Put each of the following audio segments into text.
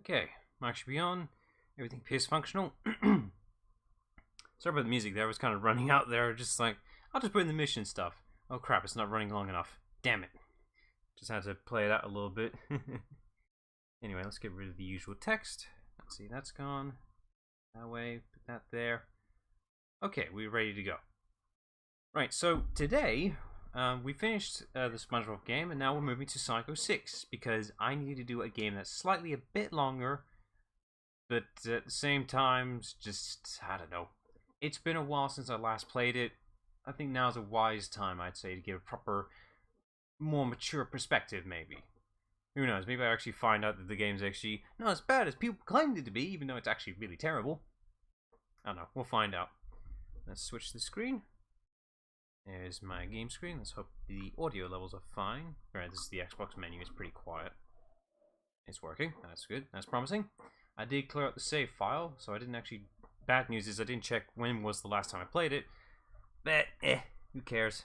Okay, mic should be on. Everything appears functional. Sorry about the music there. I was kind of running out there. Just like, I'll just put in the mission stuff. Oh crap, it's not running long enough. Damn it. Just had to play it out a little bit. Anyway, let's get rid of the usual text. Let's see, that's gone. That way, put that there. Okay, we're ready to go. Right, so today, we finished the SpongeBob game, and now we're moving to Psycho 6, because I need to do a game that's slightly a bit longer, but at the same time, just, I don't know. It's been a while since I last played it. I think now's a wise time, I'd say, to give a proper, more mature perspective, maybe. Who knows, maybe I actually find out that the game's actually not as bad as people claimed it to be, even though it's actually really terrible. I don't know, we'll find out. Let's switch the screen. There's my game screen. Let's hope the audio levels are fine. Alright, this is the Xbox menu. It's pretty quiet. It's working. That's good. That's promising. I did clear out the save file, so I didn't actually... Bad news is I didn't check when was the last time I played it. But, who cares?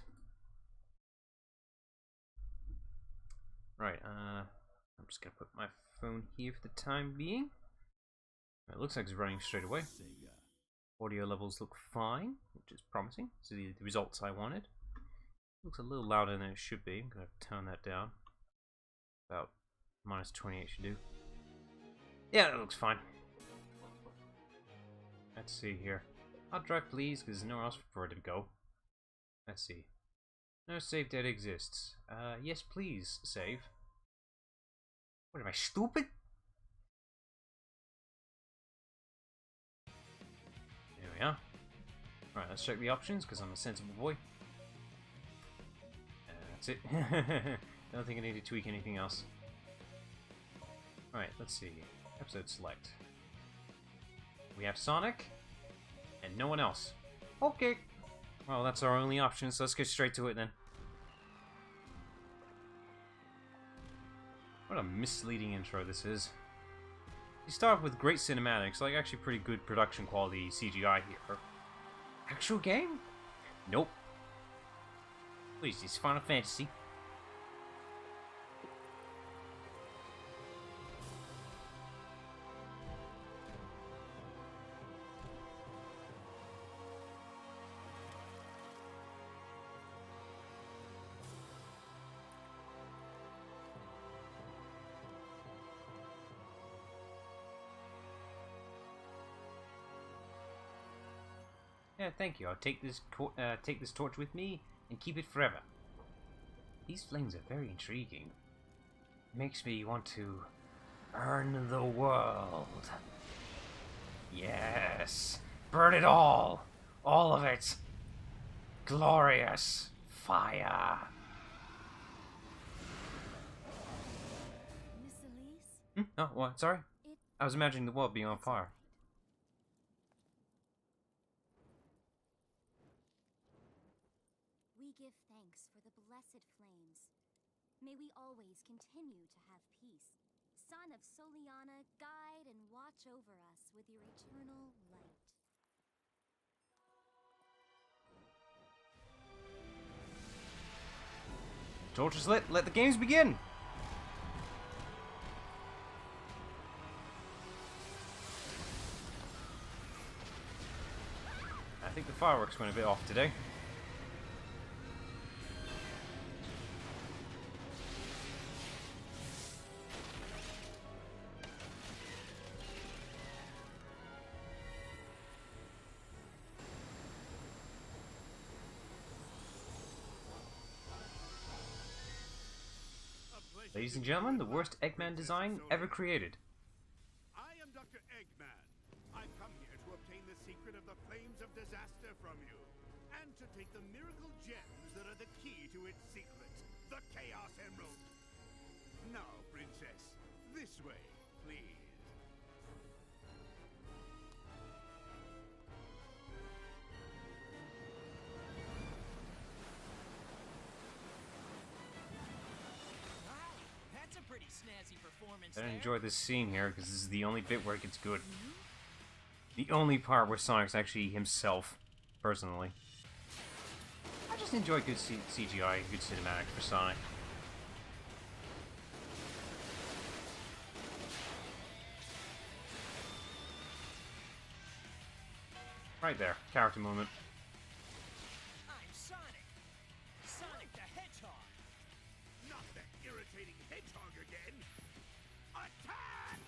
Right, I'm just gonna put my phone here for the time being. It looks like it's running straight away. Audio levels look fine, which is promising. So the results I wanted. Looks a little louder than it should be. I'm gonna turn that down. About -28 should do. Yeah, that looks fine. Let's see here. Hard drive please, because there's nowhere else for it to go. Let's see. No save data exists. Yes please, save. What am I, stupid? There we are. Alright, let's check the options, because I'm a sensible boy. That's it. Don't think I need to tweak anything else. Alright, let's see. Episode select. We have Sonic, and no one else. Okay. Well, that's our only option, so let's get straight to it then. What a misleading intro this is. You start with great cinematics, like actually pretty good production quality CGI here. Actual game? Nope. Please, it's Final Fantasy. Yeah, thank you. I'll take this torch with me and keep it forever. These flames are very intriguing. Makes me want to burn the world. Yes, burn it all of it. Glorious fire. Miss Elise? Oh, what? Sorry? I was imagining the world being on fire. We give thanks for the blessed flames. May we always continue to have peace. Son of Soliana, guide and watch over us with your eternal light. Torch is lit. Let the games begin. I think the fireworks went a bit off today. Ladies and gentlemen, the worst Eggman design ever created. I am Dr. Eggman. I've come here to obtain the secret of the flames of disaster from you, and to take the miracle gems that are the key to its secret, the Chaos Emerald. Now, Princess, this way, please. Pretty snazzy performance. I enjoy this scene here because this is the only bit where it gets good. The only part where Sonic's actually himself, personally. I just enjoy good CGI, good cinematic for Sonic. Right there. Character moment. I'm Sonic. Sonic the Hedgehog. Not that irritating hedgehog again! Attack!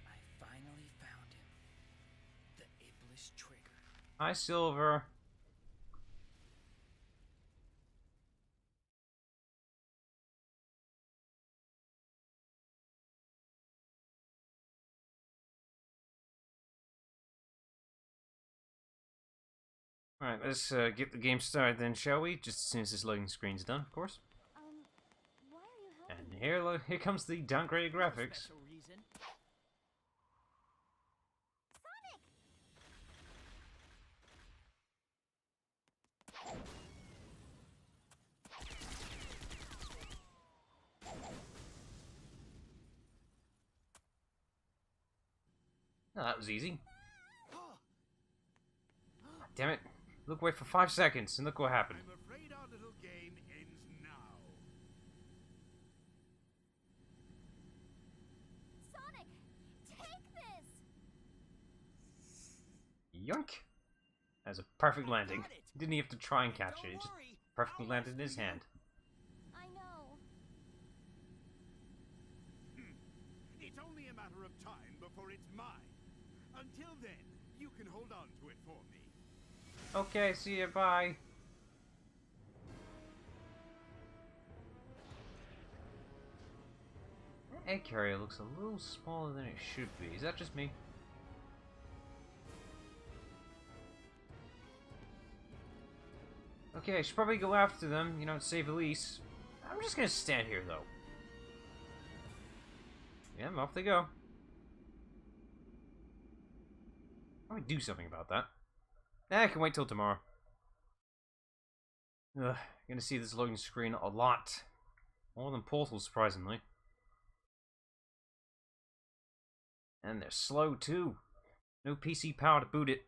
I finally found him. The Iblis Trigger. Hi, Silver. Alright, let's get the game started then, shall we? Just as soon as this loading screen's done, of course. Why are you helping And me? here comes the downgraded No graphics. special reason. Sonic! Oh, that was easy. Damn it. Look away for 5 seconds, and look what happened. I'm afraid our little game ends now. Sonic! Take this! Yoink! That was a perfect landing. got it. Didn't even have to try and catch it. It Don't just worry. perfectly I'll landed in his rescue you. hand. I know. It's only a matter of time before it's mine. Until then, you can hold on to it for me. Okay, see ya, bye. That egg carrier looks a little smaller than it should be. Is that just me? Okay, I should probably go after them, you know, to save Elise. I'm just gonna stand here, though. Yeah, off they go. Probably do something about that. I can wait till tomorrow. Ugh, gonna see this loading screen a lot. More than Portal, surprisingly. And they're slow, too. No PC power to boot it.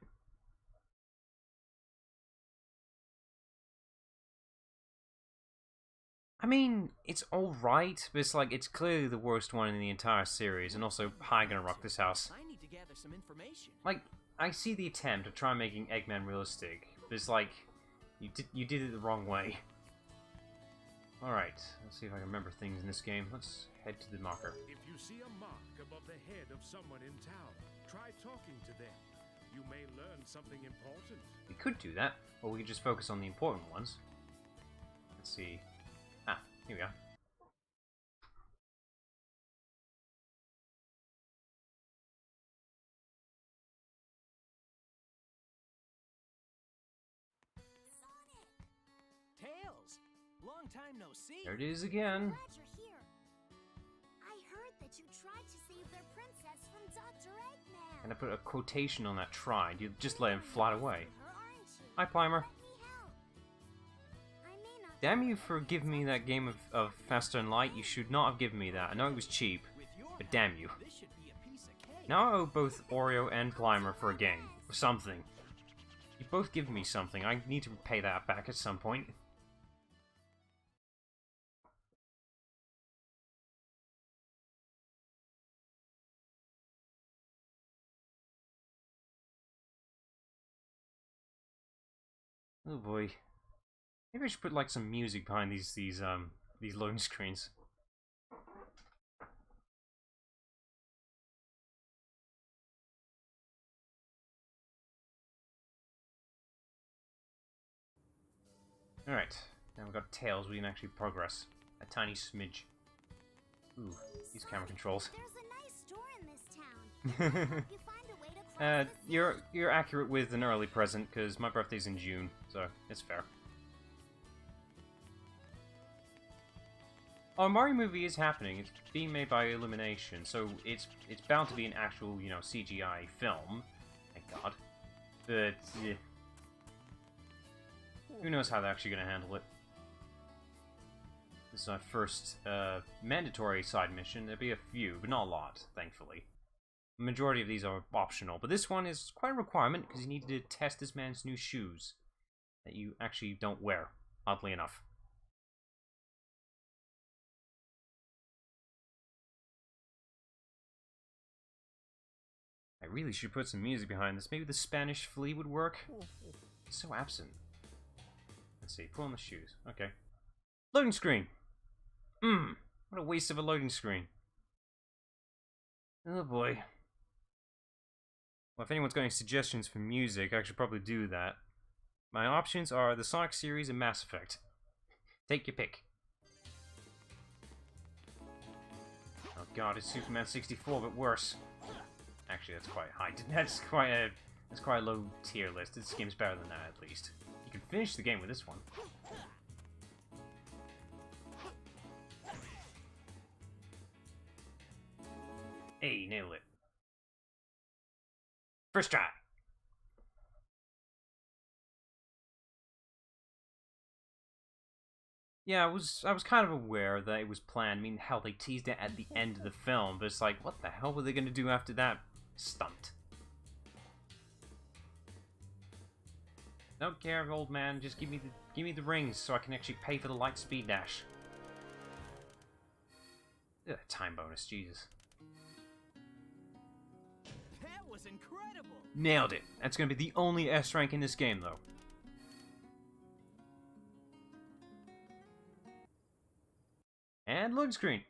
I mean, it's alright, but it's like, it's clearly the worst one in the entire series, and also, how gonna rock this house. I need to gather some information. Like, I see the attempt of trying making Eggman realistic, but it's like, you did it the wrong way. Alright, let's see if I can remember things in this game. Let's head to the marker. If you see a mark above the head of someone in town, try talking to them. You may learn something important. We could do that, or we could just focus on the important ones. Let's see. Ah, here we go. Tails! Long time no see. There it is again. Glad you're here. I heard that you tried to save their princess from Dr. Eggman. And I put a quotation on that try. You just let him fly away. Her, aren't you? Hi, Plimer. Let me help. I may not Damn you for giving me that game of Faster and Light. You should not have given me that. I know it was cheap, With your but help, damn you. This should be a piece of cake. Now I owe both Oreo and Plimer for a game. Or something. You both give me something. I need to pay that back at some point. Oh boy. Maybe I should put like some music behind these loading screens. Alright, now we've got Tails, we can actually progress. A tiny smidge. Ooh, these camera controls. There's a nice store in this town. Help you find a way to cross the You're accurate with an early present, because my birthday's in June, so it's fair. Oh, a Mario movie is happening. It's being made by Illumination, so it's bound to be an actual, you know, CGI film. Thank God. But who knows how they're actually going to handle it. This is our first mandatory side mission. There'll be a few, but not a lot, thankfully. The majority of these are optional, but this one is quite a requirement because you need to test this man's new shoes that you actually don't wear. oddly enough. I really should put some music behind this. Maybe the Spanish flea would work. It's so absent. Let's see, pull on the shoes. Okay. Loading screen! What a waste of a loading screen. Oh boy. Well, if anyone's got any suggestions for music, I should probably do that. My options are the Sonic series and Mass Effect. Take your pick. Oh god, it's Superman 64, but worse. Actually, that's quite high. That's quite a low tier list. This game's better than that, at least. You can finish the game with this one. Hey, nailed it. First try. Yeah, I was kind of aware that it was planned. I mean, hell, they teased it at the end of the film, but it's like, what the hell were they gonna do after that stunt? Don't care, old man. Just give me the rings so I can actually pay for the light speed dash. Ugh, time bonus, Jesus. That was incredible. Nailed it. That's gonna be the only S rank in this game, though. And loading screen.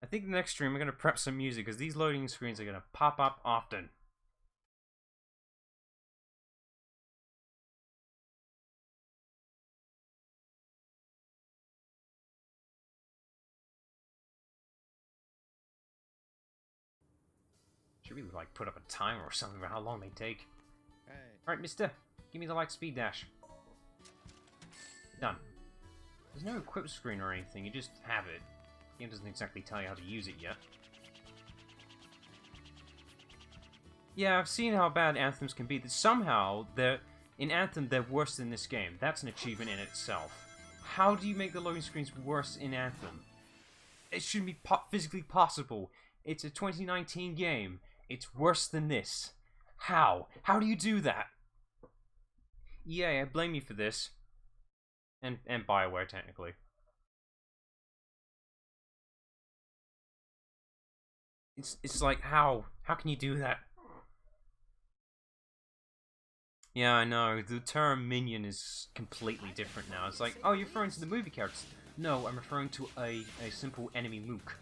I think the next stream we're gonna prep some music because these loading screens are gonna pop up often. Should really like put up a timer or something for how long they take. Hey. Alright, mister, give me the light speed dash. Done. There's no equip screen or anything, you just have it. The game doesn't exactly tell you how to use it yet. Yeah, I've seen how bad Anthems can be. That somehow, in Anthem, they're worse than this game. That's an achievement in itself. How do you make the loading screens worse in Anthem? It shouldn't be physically possible. It's a 2019 game. It's worse than this. How? How do you do that? EA, I blame you for this. And BioWare, technically. It's like, how? How can you do that? Yeah, I know. The term minion is completely different now. It's like, oh, you're referring to the movie characters. No, I'm referring to a simple enemy mook.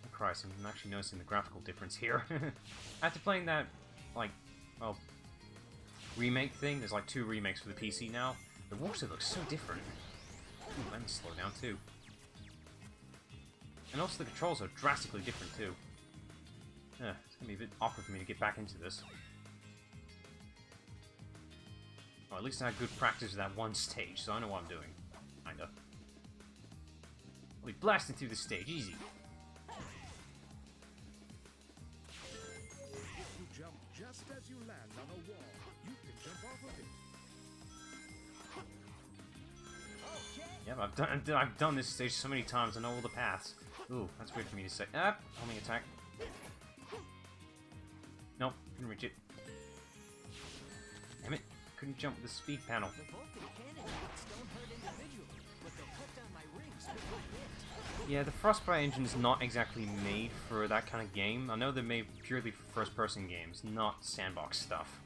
Oh, Christ, I'm actually noticing the graphical difference here. After playing that, like, well, remake thing, there's like 2 remakes for the PC now. The water looks so different. Ooh, and slow down too. And also the controls are drastically different too. It's gonna be a bit awkward for me to get back into this. Well, at least I had good practice with that one stage, so I know what I'm doing. Kinda. We'll be blasting through the stage, easy. If you jump just as you land on a wall, you can jump off of it. Yeah, I've done this stage so many times, I know all the paths. Ooh, that's weird for me to say. Homing attack. Nope, couldn't reach it. Damn it, couldn't jump with the speed panel. The Vulcan cannon units don't hurt individually, but they cut down my rings with a hit. Yeah, the Frostbite engine's not exactly made for that kind of game. I know they're made purely for first-person games, not sandbox stuff.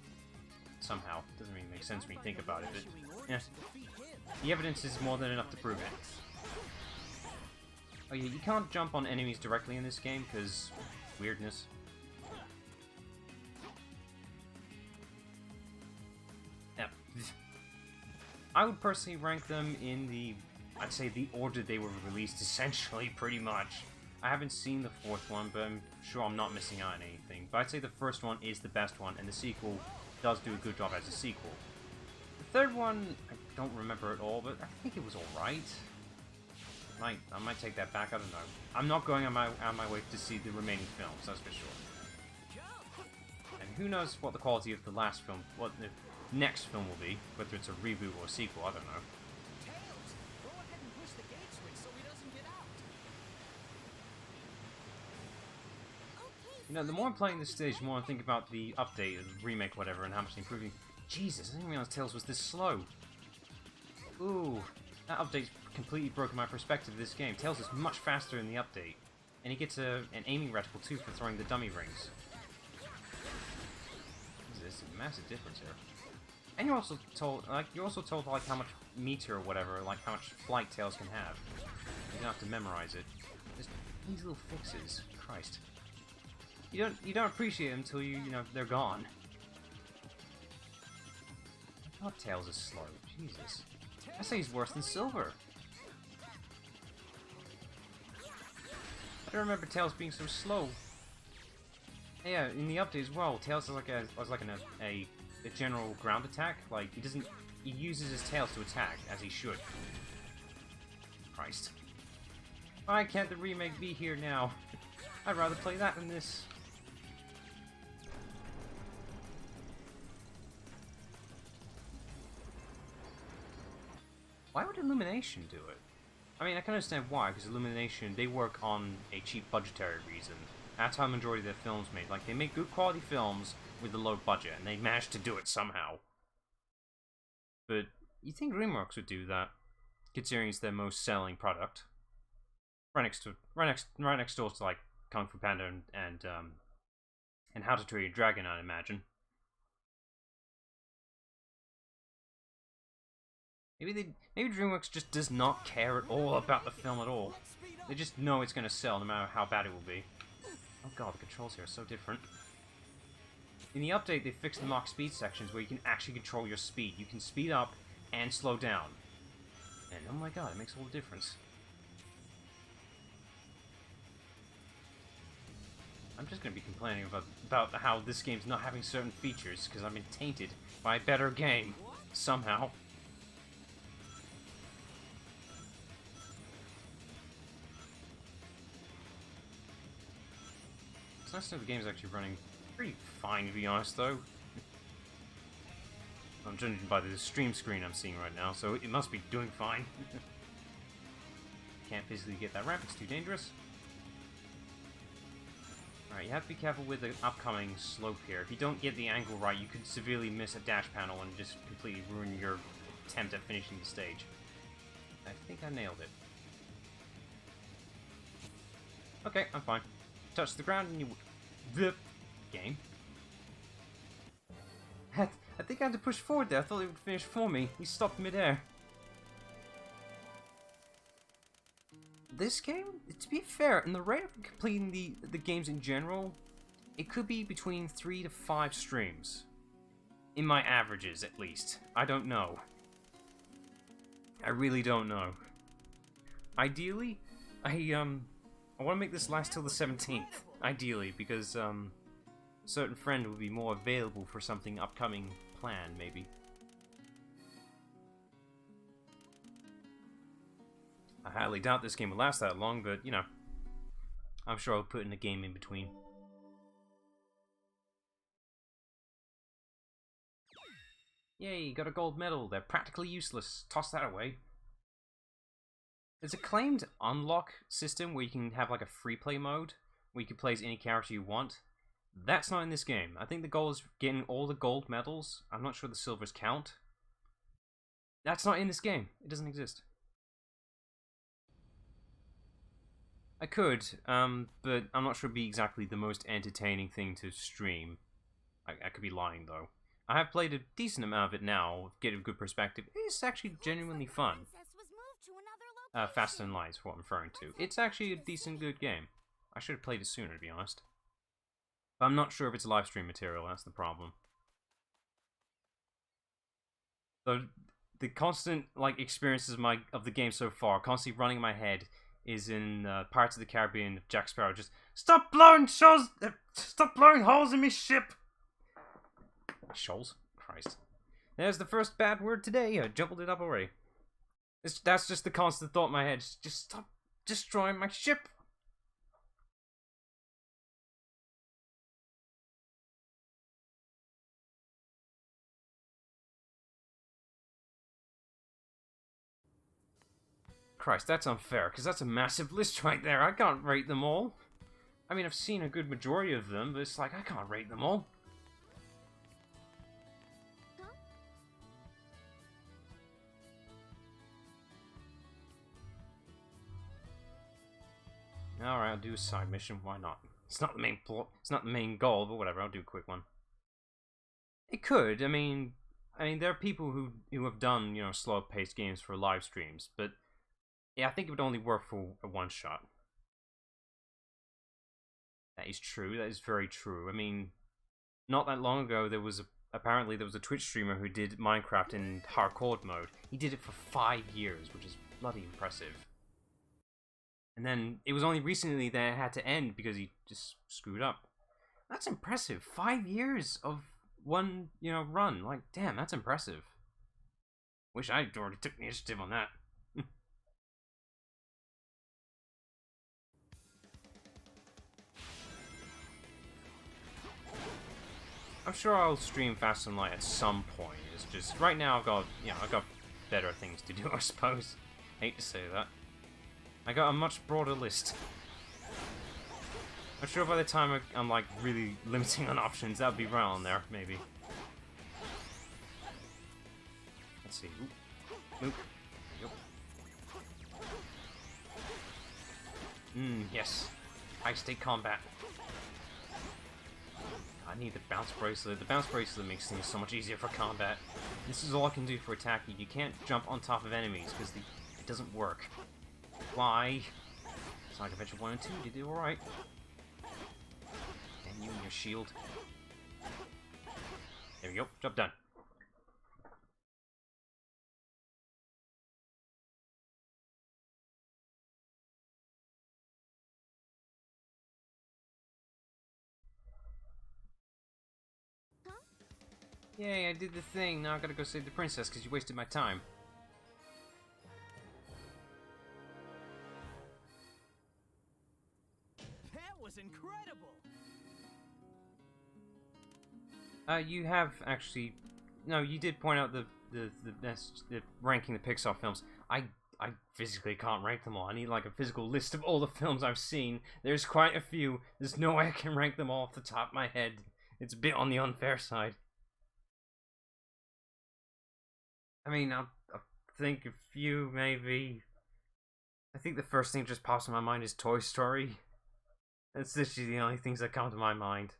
Somehow. Doesn't really make sense when you think about it, but yeah. The evidence is more than enough to prove it. Oh yeah, you can't jump on enemies directly in this game, because weirdness. Yeah. I would personally rank them in the, I'd say the order they were released, essentially, pretty much. I haven't seen the 4th one, but I'm sure I'm not missing out on anything. But I'd say the first one is the best one, and the sequel does do a good job as a sequel. The 3rd one, I don't remember at all, but I think it was alright. I might take that back, I don't know. I'm not going on my way to see the remaining films, that's for sure. And who knows what the quality of the last film, what the next film will be, whether it's a reboot or a sequel, I don't know. Tails, go ahead and push the gate switch so he doesn't get out. Okay, You know, the more I'm playing this stage, the more I think about the update, the remake, whatever, and how much they're improving. Jesus, I didn't realize Tails was this slow. Ooh, that update's completely broken my perspective of this game. Tails is much faster in the update. And he gets an aiming reticle too for throwing the dummy rings. There's a massive difference here. And you're also told, like how much meter or whatever, like how much flight Tails can have. You don't have to memorize it. Just these little fixes, Christ. You don't appreciate them until you know they're gone. I thought Tails is slow. Jesus, I say he's worse than Silver. I don't remember Tails being so slow. Yeah, in the update as well, Tails is like a general ground attack. Like he uses his tails to attack as he should. Christ. Why can't the remake be here now? I'd rather play that than this. Why would Illumination do it? I mean, I can understand why, because Illumination, they work on a cheap budgetary reason. That's how the majority of their films made. Like, they make good quality films with a low budget, and they managed to do it somehow. But you think DreamWorks would do that, considering it's their most selling product? Right next door to like Kung Fu Panda and How to Train Your Dragon, I'd imagine. Maybe DreamWorks just does not care at all about the film at all. They just know it's gonna sell no matter how bad it will be. Oh god, the controls here are so different. In the update, they fixed the Mach speed sections where you can actually control your speed. You can speed up and slow down. And oh my god, it makes all the difference. I'm just going to be complaining about how this game's not having certain features, because I've been tainted by a better game. Somehow. It's nice to know the game's actually running pretty fine, to be honest, though. I'm judging by the stream screen I'm seeing right now, so it must be doing fine. Can't physically get that ramp, it's too dangerous. Alright, you have to be careful with the upcoming slope here. If you don't get the angle right, you could severely miss a dash panel and just completely ruin your attempt at finishing the stage. I think I nailed it. Okay, I'm fine. Touch the ground and you... The game. I think I had to push forward there. I thought it would finish for me. He stopped mid-air. This game, to be fair, in the rate of completing the games in general, it could be between 3 to 5 streams. In my averages, at least. I don't know. I really don't know. Ideally, I want to make this last till the 17th. Ideally, because a certain friend will be more available for something upcoming planned, maybe. I highly doubt this game will last that long, but, you know, I'm sure I'll put in a game in between. Yay, got a gold medal. They're practically useless. Toss that away. There's a claimed unlock system where you can have like a free play mode, where you can play as any character you want. That's not in this game. I think the goal is getting all the gold medals. I'm not sure the silvers count. That's not in this game. It doesn't exist. I could, but I'm not sure it'd be exactly the most entertaining thing to stream. I could be lying, though. I have played a decent amount of it now, get a good perspective. It's actually genuinely fun. Faster Than Light is what I'm referring to. It's actually a decent, good game. I should have played it sooner, to be honest. But I'm not sure if it's live stream material, that's the problem. So, the constant, like, experiences of the game so far, constantly running in my head, is in Pirates of the Caribbean, Jack Sparrow just, stop blowing holes in me ship! Shoals? Christ. There's the first bad word today, I jumbled it up already. That's just the constant thought in my head, just stop destroying my ship! Christ, that's unfair, because that's a massive list right there. I can't rate them all. I mean, I've seen a good majority of them, but it's like, I can't rate them all. Alright, I'll do a side mission. Why not? It's not the main plot. It's not the main goal, but whatever. I'll do a quick one. It could. I mean, there are people who have done, you know, slow-paced games for live streams, but yeah, I think it would only work for a one-shot. That is true. That is very true. I mean, not that long ago, apparently there was a Twitch streamer who did Minecraft in hardcore mode. He did it for 5 years, which is bloody impressive. And then it was only recently that it had to end because he just screwed up. That's impressive. 5 years of one, you know, run. Like, damn, that's impressive. Wish I'd already took the initiative on that. I'm sure I'll stream Fast and Light at some point. It's just right now I've got better things to do, I suppose. Hate to say that. I got a much broader list. I'm sure by the time I'm like really limiting on options, that'll be right on there, maybe. Let's see. Oop. Yep. Yes. High-stake combat. I need the bounce bracelet. The bounce bracelet makes things so much easier for combat. This is all I can do for attacking. You can't jump on top of enemies because it doesn't work. Why? Sonic Adventure 1 and 2 did it alright. And you and your shield. There we go. Job done. Yay, I did the thing. Now I gotta go save the princess because you wasted my time. That was incredible! You have actually... No, you did point out the ranking the Pixar films. I physically can't rank them all. I need like a physical list of all the films I've seen. There's quite a few. There's no way I can rank them all off the top of my head. It's a bit on the unfair side. I mean, I'll think a few, maybe. I think the first thing that just pops in my mind is Toy Story. That's literally the only things that come to my mind.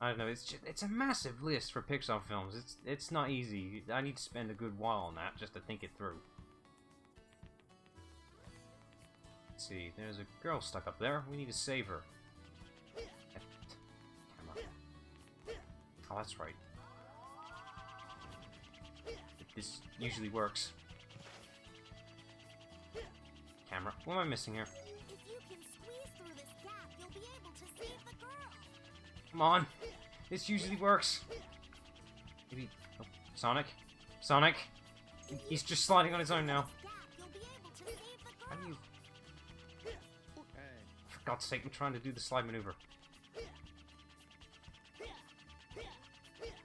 I don't know, it's a massive list for Pixar films. It's not easy. I need to spend a good while on that just to think it through. Let's see, there's a girl stuck up there. We need to save her. Camera. Oh, that's right. This usually works. Camera. What am I missing here? If you can squeeze through this gap, you'll be able to save the girl. Come on. This usually works. Maybe... Oh, Sonic? Sonic? He's just sliding on his own now. How do you... For God's sake, I'm trying to do the slide maneuver.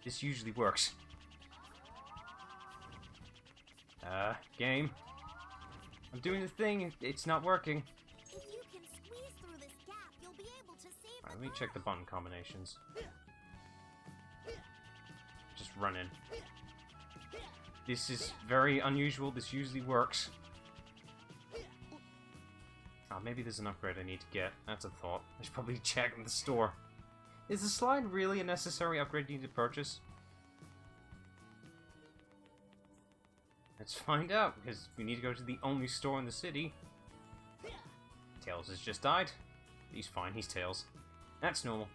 This usually works. Game. I'm doing the thing. It's not working. If you can squeeze through this gap, you'll be able to save Alright, let me check the button combinations. Just run in. This is very unusual. This usually works. Oh, maybe there's an upgrade I need to get. That's a thought. I should probably check in the store. Is the slide really a necessary upgrade you need to purchase? Let's find out, because we need to go to the only store in the city. Tails has just died. He's fine, he's Tails. That's normal.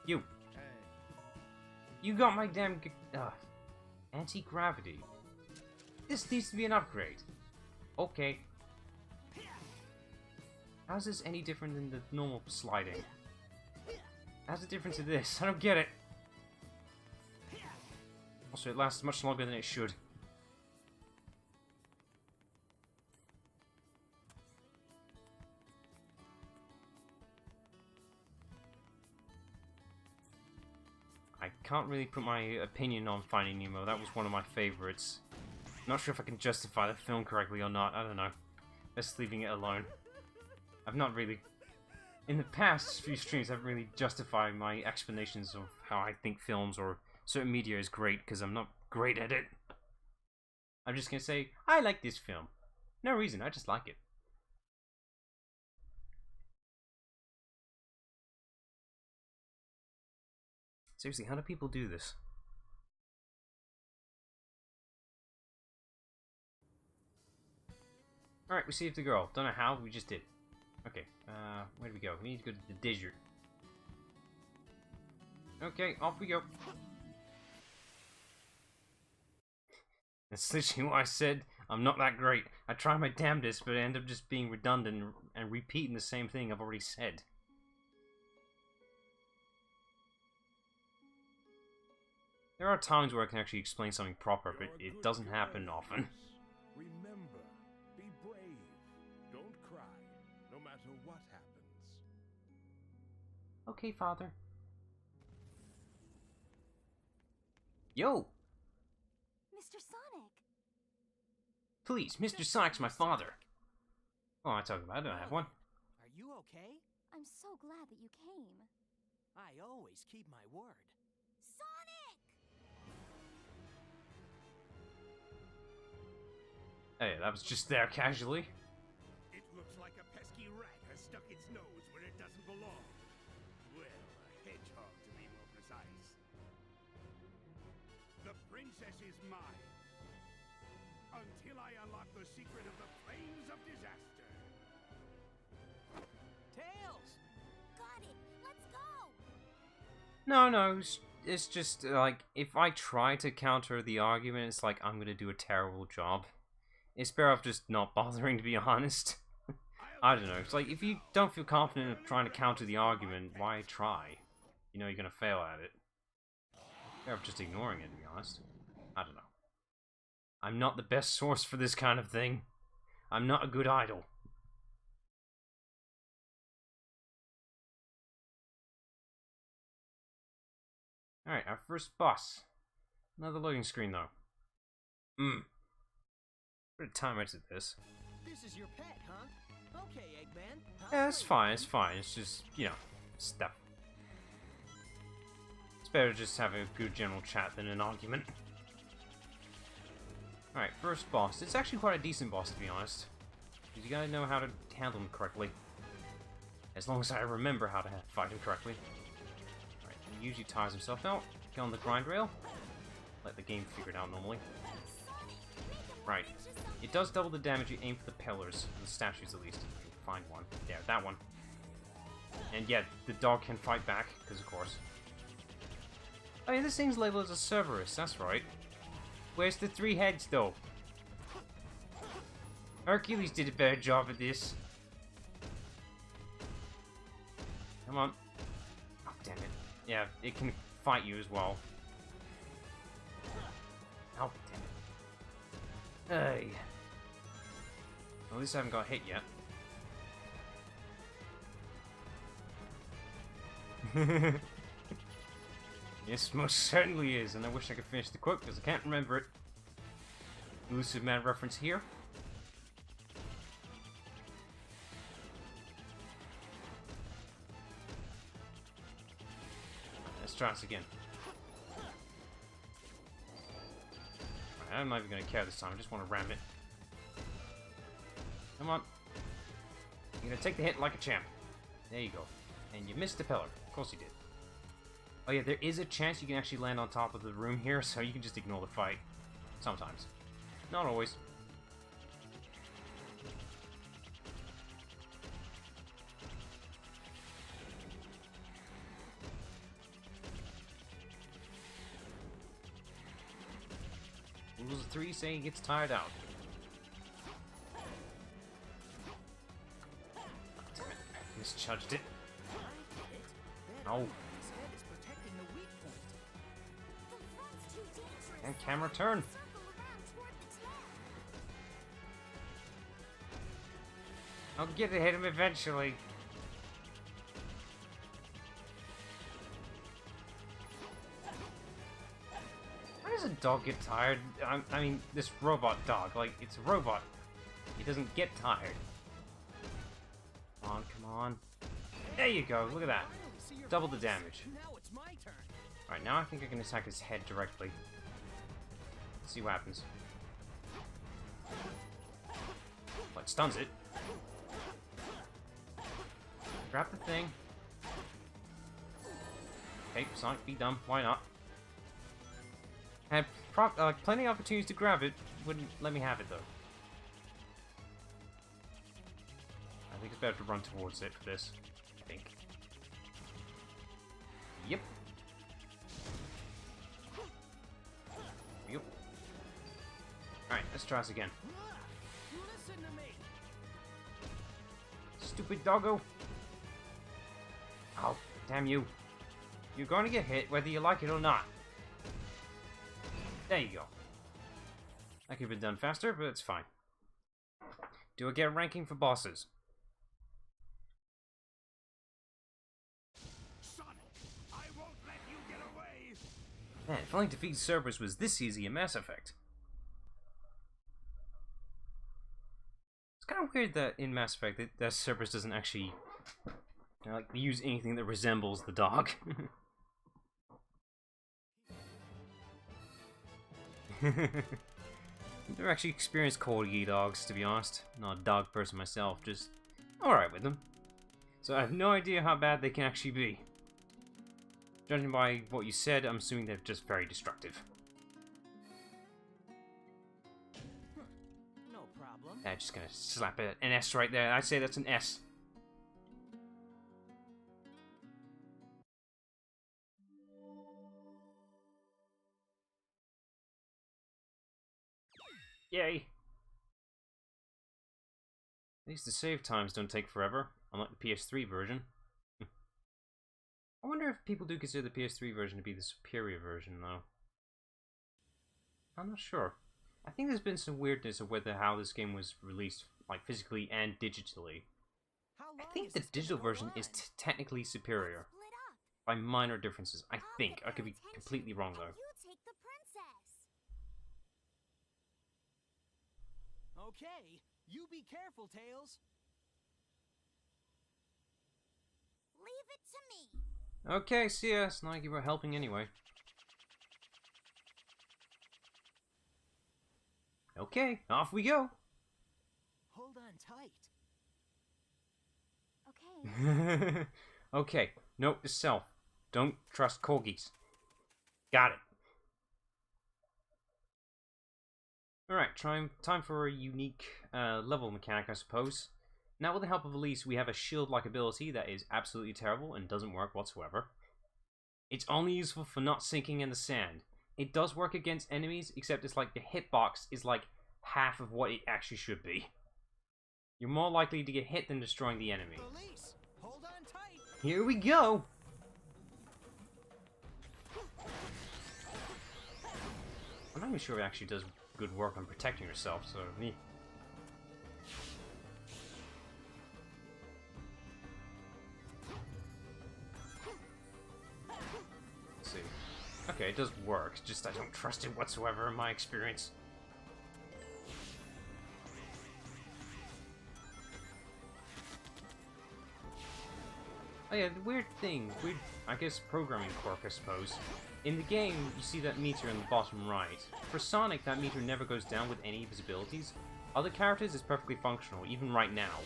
You. You got my damn... anti-gravity. This needs to be an upgrade. Okay. How's this any different than the normal sliding? How's it different to this? I don't get it. Also, it lasts much longer than it should. I can't really put my opinion on Finding Nemo. That was one of my favorites. Not sure if I can justify the film correctly or not. I don't know. Best leaving it alone. I've not really... In the past few streams, I've really justified my explanations of how I think films or certain media is great, because I'm not great at it. I'm just gonna say, I like this film. No reason, I just like it. Seriously, how do people do this? Alright, we saved the girl. Don't know how, we just did. Okay, where do we go? We need to go to the desert. Okay, off we go. That's literally what I said. I'm not that great. I try my damnedest, but I end up just being redundant and repeating the same thing I've already said. There are times where I can actually explain something proper, but it doesn't happen often. Remember, be brave. Don't cry, no matter what happens. Okay, Father. Yo! Mr. Sonic! Please, Mr. Sonic's my father. Oh, I'm talking about, I don't have one. Are you okay? I'm so glad that you came. I always keep my word. Sonic! Hey, that was just there casually. It looks like a pesky rat has stuck its nose where it doesn't belong. Well, a hedgehog to be more precise. The princess is mine. Until I unlock the secret of the flames of disaster. Tails! Got it! Let's go! No, it's just, like, if I try to counter the argument, it's like I'm gonna do a terrible job. It's better off just not bothering, to be honest. I don't know, it's like, if you don't feel confident of trying to counter the argument, why try? You know you're gonna fail at it. Better off just ignoring it, to be honest. I don't know. I'm not the best source for this kind of thing. I'm not a good idol. Alright, our first boss. Another loading screen, though. Put a timer to this. This is your pet, huh? Okay, Eggman. Yeah, it's fine, it's fine. It's just, you know, stuff. It's better just having a good general chat than an argument. Alright, first boss. It's actually quite a decent boss, to be honest. Because you gotta know how to handle him correctly. As long as I remember how to fight him correctly. Alright, he usually tires himself out. Get on the grind rail. Let the game figure it out normally. Right. It does double the damage you aim for the pillars, the statues at least. If you can find one. Yeah, that one. And yeah, the dog can fight back, because of course. Oh yeah, this thing's labeled as a Cerberus, that's right. Where's the 3 heads, though? Hercules did a better job at this. Come on. Oh, damn it. Yeah, it can fight you as well. Oh, damn it. Hey. Well, at least I haven't got hit yet. Yes, most certainly is, and I wish I could finish the quote because I can't remember it. Elusive Man reference here. Let's try this again. Right, I'm not even going to care this time, I just want to ram it. Come on. You're going to take the hit like a champ. There you go. And you missed the pillar. Of course you did. Oh yeah, there is a chance you can actually land on top of the room here, so you can just ignore the fight. Sometimes. Not always. Rules of 3 say he gets tired out. Oh, damn it. I misjudged it. Oh. And camera turn. I'll get to hit him eventually. How does a dog get tired? I mean, this robot dog. Like, it's a robot. He doesn't get tired. Come on, come on. There you go. Look at that. Double the damage. Now it's my turn. Alright, now I think I can attack his head directly. Let's see what happens. Well, it stuns it. Grab the thing. Okay, Sonic, be dumb. Why not? Had plenty of opportunities to grab it. Wouldn't let me have it, though. I think it's better to run towards it for this. I think. Yep. Yep. Alright, let's try this again. Listen to me. Stupid doggo. Oh, damn you. You're going to get hit whether you like it or not. There you go. That could have been done faster, but it's fine. Do I get a ranking for bosses? Sonic, I won't let you get away! Man, if only defeating Cerberus was this easy in Mass Effect. It's kind of weird that in Mass Effect that Cerberus doesn't actually like use anything that resembles the dog. Never actually experienced corgi dogs, to be honest. Not a dog person myself, just alright with them. So I have no idea how bad they can actually be. Judging by what you said, I'm assuming they're just very destructive. No problem. I'm just gonna slap an S right there. I'd say that's an S. Yay! At least the save times don't take forever, unlike the PS3 version. I wonder if people do consider the PS3 version to be the superior version, though. I'm not sure. I think there's been some weirdness of how this game was released, like physically and digitally. I think the digital version is technically superior. Split up. By minor differences, I think. I'll I could be get their completely wrong, attention, though. and you take the princess. Okay, you be careful, Tails. Leave it to me. Okay, see ya. It's not like you were helping anyway. Okay, off we go. Hold on tight. Okay. Okay, note to self. Don't trust corgis. Got it. Alright, time for a unique level mechanic, I suppose. Now with the help of Elise, we have a shield-like ability that is absolutely terrible and doesn't work whatsoever. It's only useful for not sinking in the sand. It does work against enemies, except it's like the hitbox is like half of what it actually should be. You're more likely to get hit than destroying the enemy. Elise, hold on tight. Here we go! I'm not even sure it actually does good work on protecting yourself, so me. Let's see. Okay, it does work, just I don't trust it whatsoever in my experience. Oh yeah, the weird thing, I guess programming quirk, I suppose. In the game, you see that meter in the bottom right. For Sonic, that meter never goes down with any of his abilities. Other characters, it's perfectly functional, even right now.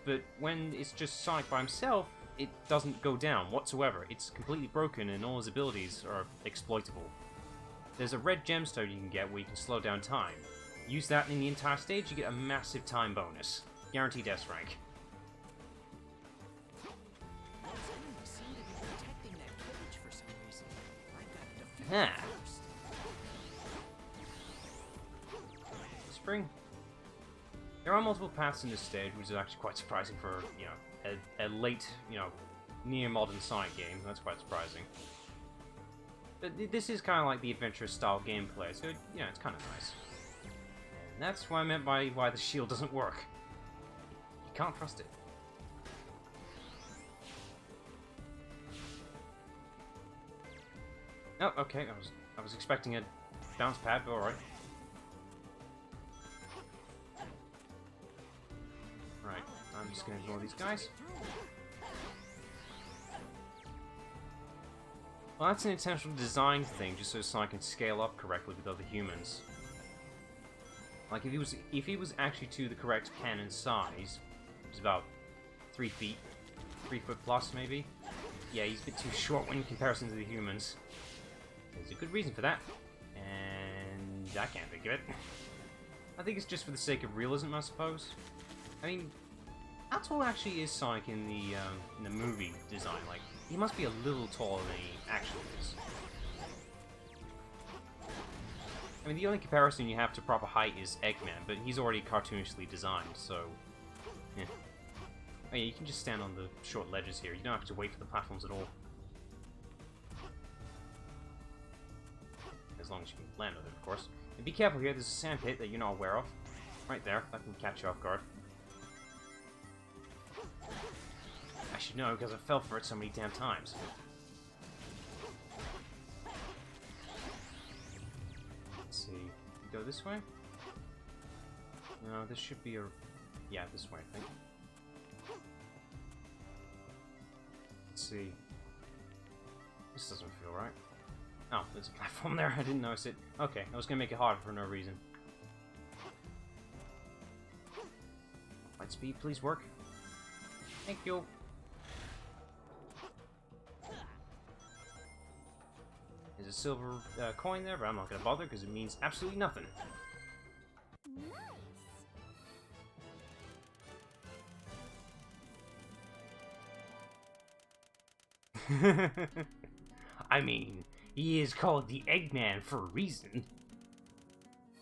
But when it's just Sonic by himself, it doesn't go down whatsoever. It's completely broken and all his abilities are exploitable. There's a red gemstone you can get where you can slow down time. Use that in the entire stage, you get a massive time bonus. Guaranteed S rank. Those enemies seem to be protecting that cage for some reason. I've got to defeat Huh. them first. Spring. There are multiple paths in this stage, which is actually quite surprising for, you know, a late, you know, near-modern Sonic game. That's quite surprising. But this is kind of like the adventure-style gameplay, so, you know, it's kind of nice. And that's what I meant by why the shield doesn't work. You can't trust it. Oh, okay, I was expecting a bounce pad, but alright. Right, I'm just gonna ignore these guys. Well, that's an intentional design thing, just so Sonic can scale up correctly with other humans. Like, if he was actually to the correct cannon size, which is about 3 feet, 3 foot plus maybe, yeah, he's a bit too short when in comparison to the humans. There's a good reason for that, and I can't think of it. I think it's just for the sake of realism, I suppose. I mean, how tall actually is Sonic in the movie design? Like, he must be a little taller than he actually is. I mean, the only comparison you have to proper height is Eggman, but he's already cartoonishly designed, so... yeah. Oh yeah, you can just stand on the short ledges here. You don't have to wait for the platforms at all. As long as you can land on it, of course. And be careful here, there's a sand pit that you're not aware of. Right there, that can catch you off guard. I should know, because I fell for it so many damn times. Let's see, go this way? No, this should be a... yeah, this way, I think. Let's see. This doesn't feel right. Oh, there's a platform there, I didn't notice it. Okay, I was gonna make it harder for no reason. Light speed, please work. Thank you. There's a silver coin there, but I'm not gonna bother because it means absolutely nothing. I mean, he is called the Eggman for a reason.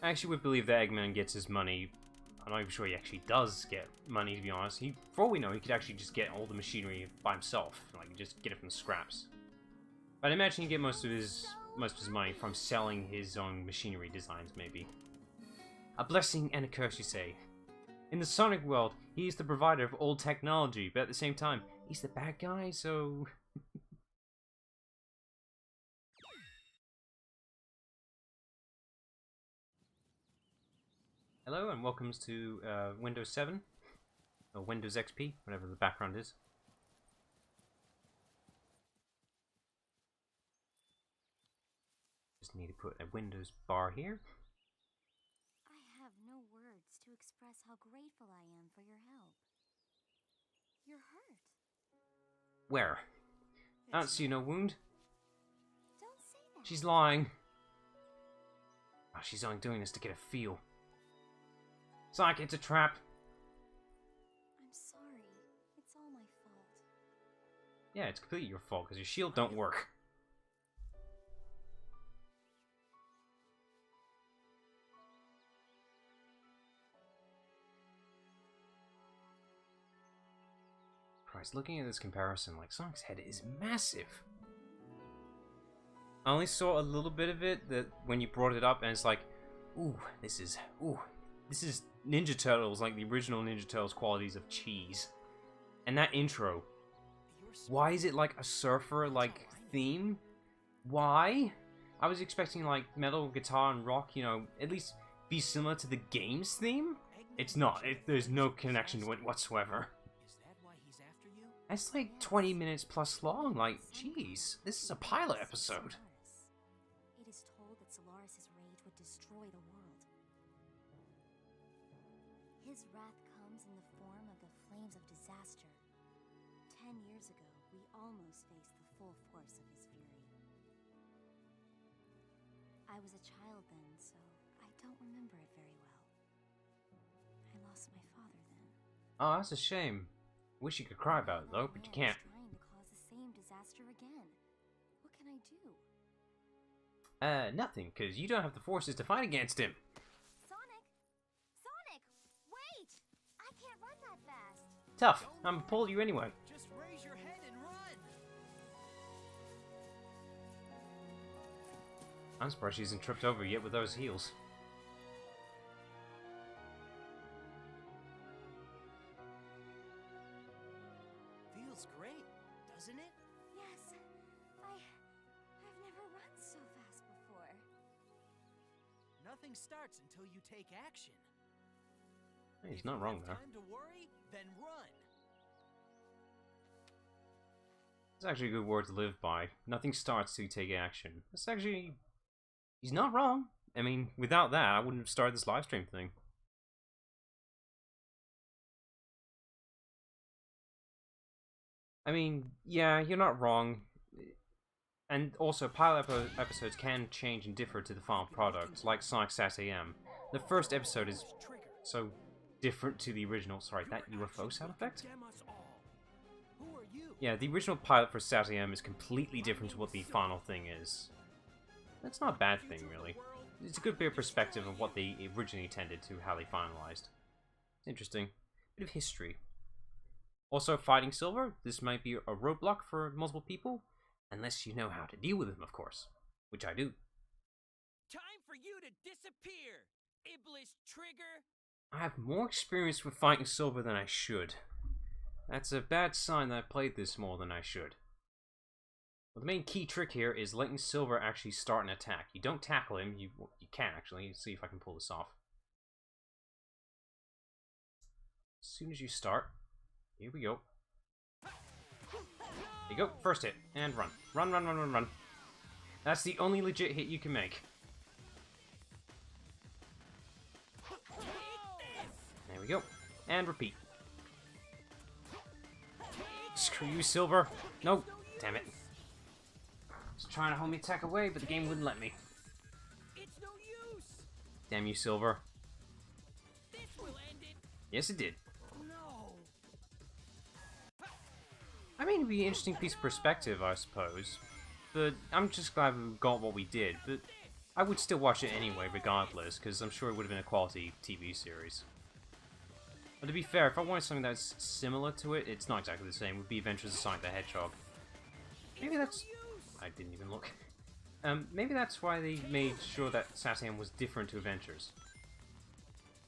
I actually would believe that Eggman gets his money. I'm not even sure he actually does get money, to be honest. For all we know, he could actually just get all the machinery by himself, like just get it from scraps. But I imagine he get most of his money from selling his own machinery designs, maybe. A blessing and a curse, you say. In the Sonic world, he is the provider of all technology, but at the same time, he's the bad guy, so... Hello and welcome to Windows 7, or Windows XP, whatever the background is. Just need to put a Windows bar here. I have no words to express how grateful I am for your help. You're hurt. Where? I don't see no wound. Don't say that. She's lying. Oh, she's only doing this to get a feel. Sonic, it's a trap. I'm sorry. It's all my fault. Yeah, it's completely your fault because your shield don't work. Christ, looking at this comparison, like, Sonic's head is massive. I only saw a little bit of it that when you brought it up, and it's like, this is Ninja Turtles, like the original Ninja Turtles qualities of cheese. And that intro, why is it like a surfer, like, theme? Why? I was expecting, like, metal, guitar, and rock, you know, at least be similar to the game's theme. It's not. There's no connection to it whatsoever. It's like 20 minutes plus long, like, jeez, this is a pilot episode. It is told that Solaris' rage would destroy the world. His wrath comes in the form of the flames of disaster. 10 years ago, we almost faced the full force of his fury. I was a child then, so I don't remember it very well. I lost my father then. Oh, that's a shame. Wish you could cry about it though, but you can't. Trying to cause the same disaster again. What can I do? Nothing, because you don't have the forces to fight against him. Sonic! Sonic! Wait! I can't run that fast. Tough. I'm gonna pull you anyway. Just raise your head and run. I'm surprised she isn't tripped over yet with those heels. Feels great, doesn't it? Yes. I've never run so fast before. Nothing starts until you take action. Hey, he's If not you wrong have there. time to worry, then run. It's actually a good word to live by. Nothing starts till you take action. That's actually... He's not wrong. I mean, without that, I wouldn't have started this livestream thing. I mean, yeah, you're not wrong. And also, pilot episodes can change and differ to the final product, like Sonic SAS AM. The first episode is so different to the original. Sorry, that UFO sound effect? Who are you? Yeah, the original pilot for SAS AM is completely different to what the final thing is. That's not a bad thing, really. It's a good bit of perspective of what they originally intended to how they finalized. Interesting. Bit of history. Also, fighting Silver, this might be a roadblock for multiple people, unless you know how to deal with them, of course. Which I do. Time for you to disappear, Iblis Trigger! I have more experience with fighting Silver than I should. That's a bad sign that I played this more than I should. Well, the main key trick here is letting Silver actually start an attack. You don't tackle him, you can actually. Let's see if I can pull this off. As soon as you start, here we go. There you go, first hit, and run. Run, run, run, run, run. That's the only legit hit you can make. There we go, and repeat. Screw you, Silver. No, damn it. I was trying to hold my attack away, but the game wouldn't let me. It's no use! Damn you, Silver. This will end it! Yes, it did. No! I mean, it'd be an interesting piece of perspective, I suppose. But I'm just glad we got what we did. But I would still watch it anyway, regardless, because I'm sure it would have been a quality TV series. But to be fair, if I wanted something that's similar to it, it's not exactly the same. It would be Adventures of Sonic the Hedgehog. Maybe that's... I didn't even look. Maybe that's why they made sure that Saturn was different to Adventures.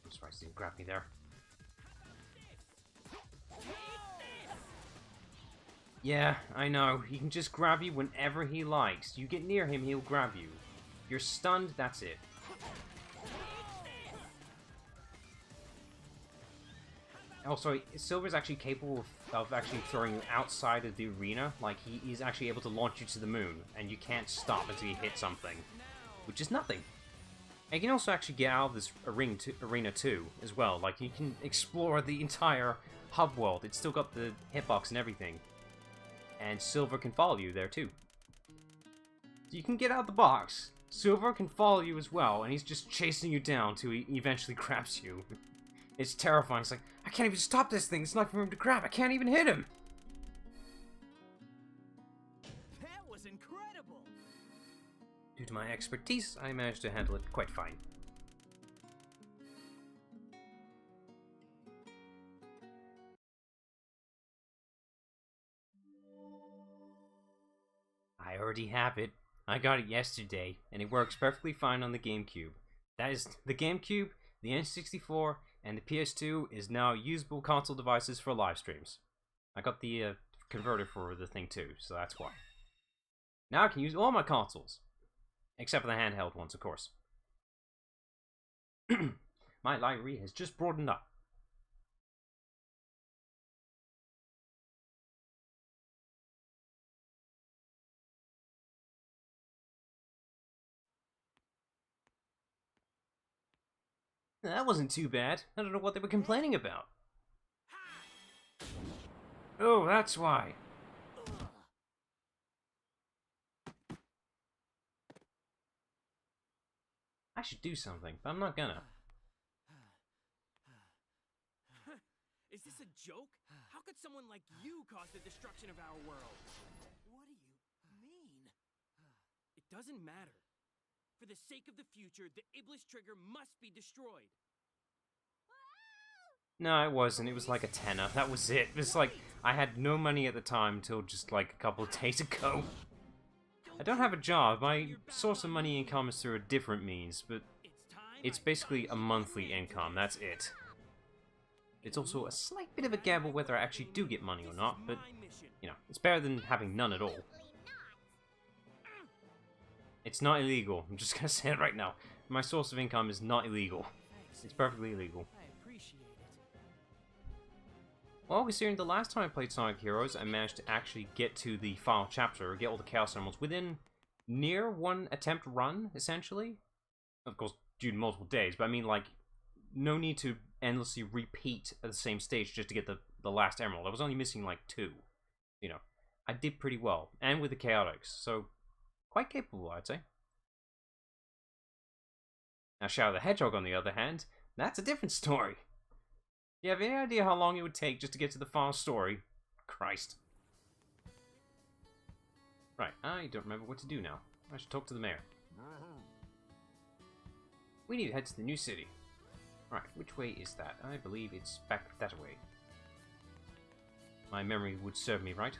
I'm surprised he didn't grab me there. Yeah, I know. He can just grab you whenever he likes. You get near him, he'll grab you. You're stunned, that's it. Also, Silver's actually capable of actually throwing you outside of the arena. Like, he's actually able to launch you to the moon, and you can't stop until you hit something. Which is nothing. And you can also actually get out of this arena too, as well. Like, you can explore the entire hub world. It's still got the hitbox and everything. And Silver can follow you there too. So you can get out of the box. Silver can follow you as well, and he's just chasing you down till he eventually grabs you. It's terrifying. It's like, I can't even stop this thing. It's not for him to grab. I can't even hit him. That was incredible! Due to my expertise, I managed to handle it quite fine. I already have it. I got it yesterday, and it works perfectly fine on the GameCube. That is, the GameCube, the N64, and the PS2 is now usable console devices for live streams. I got the converter for the thing too, so that's why. Now I can use all my consoles. Except for the handheld ones, of course. My library has just broadened up. That wasn't too bad. I don't know what they were complaining about. Oh, that's why. I should do something, but I'm not gonna. Is this a joke? How could someone like you cause the destruction of our world? What do you mean? It doesn't matter. For the sake of the future, the Iblis Trigger must be destroyed. No, it wasn't. It was like a tenner. That was it. It was like, I had no money at the time until just like a couple of days ago. I don't have a job. My source of money income is through a different means, but it's basically a monthly income. That's it. It's also a slight bit of a gamble whether I actually do get money or not, but, you know, it's better than having none at all. It's not illegal. I'm just gonna say it right now. My source of income is not illegal. It's perfectly legal. I appreciate it. Well, considering the last time I played Sonic Heroes, I managed to actually get to the final chapter, get all the Chaos Emeralds within near one attempt run, essentially. Of course, due to multiple days, but I mean, like, no need to endlessly repeat at the same stage just to get the last emerald. I was only missing, like, 2. You know, I did pretty well, and with the chaotics, so quite capable, I'd say. Now, Shadow the Hedgehog, on the other hand, that's a different story. Do you have any idea how long it would take just to get to the final story? Christ. Right, I don't remember what to do now. I should talk to the mayor. We need to head to the new city. Right, which way is that? I believe it's back that way. My memory would serve me right.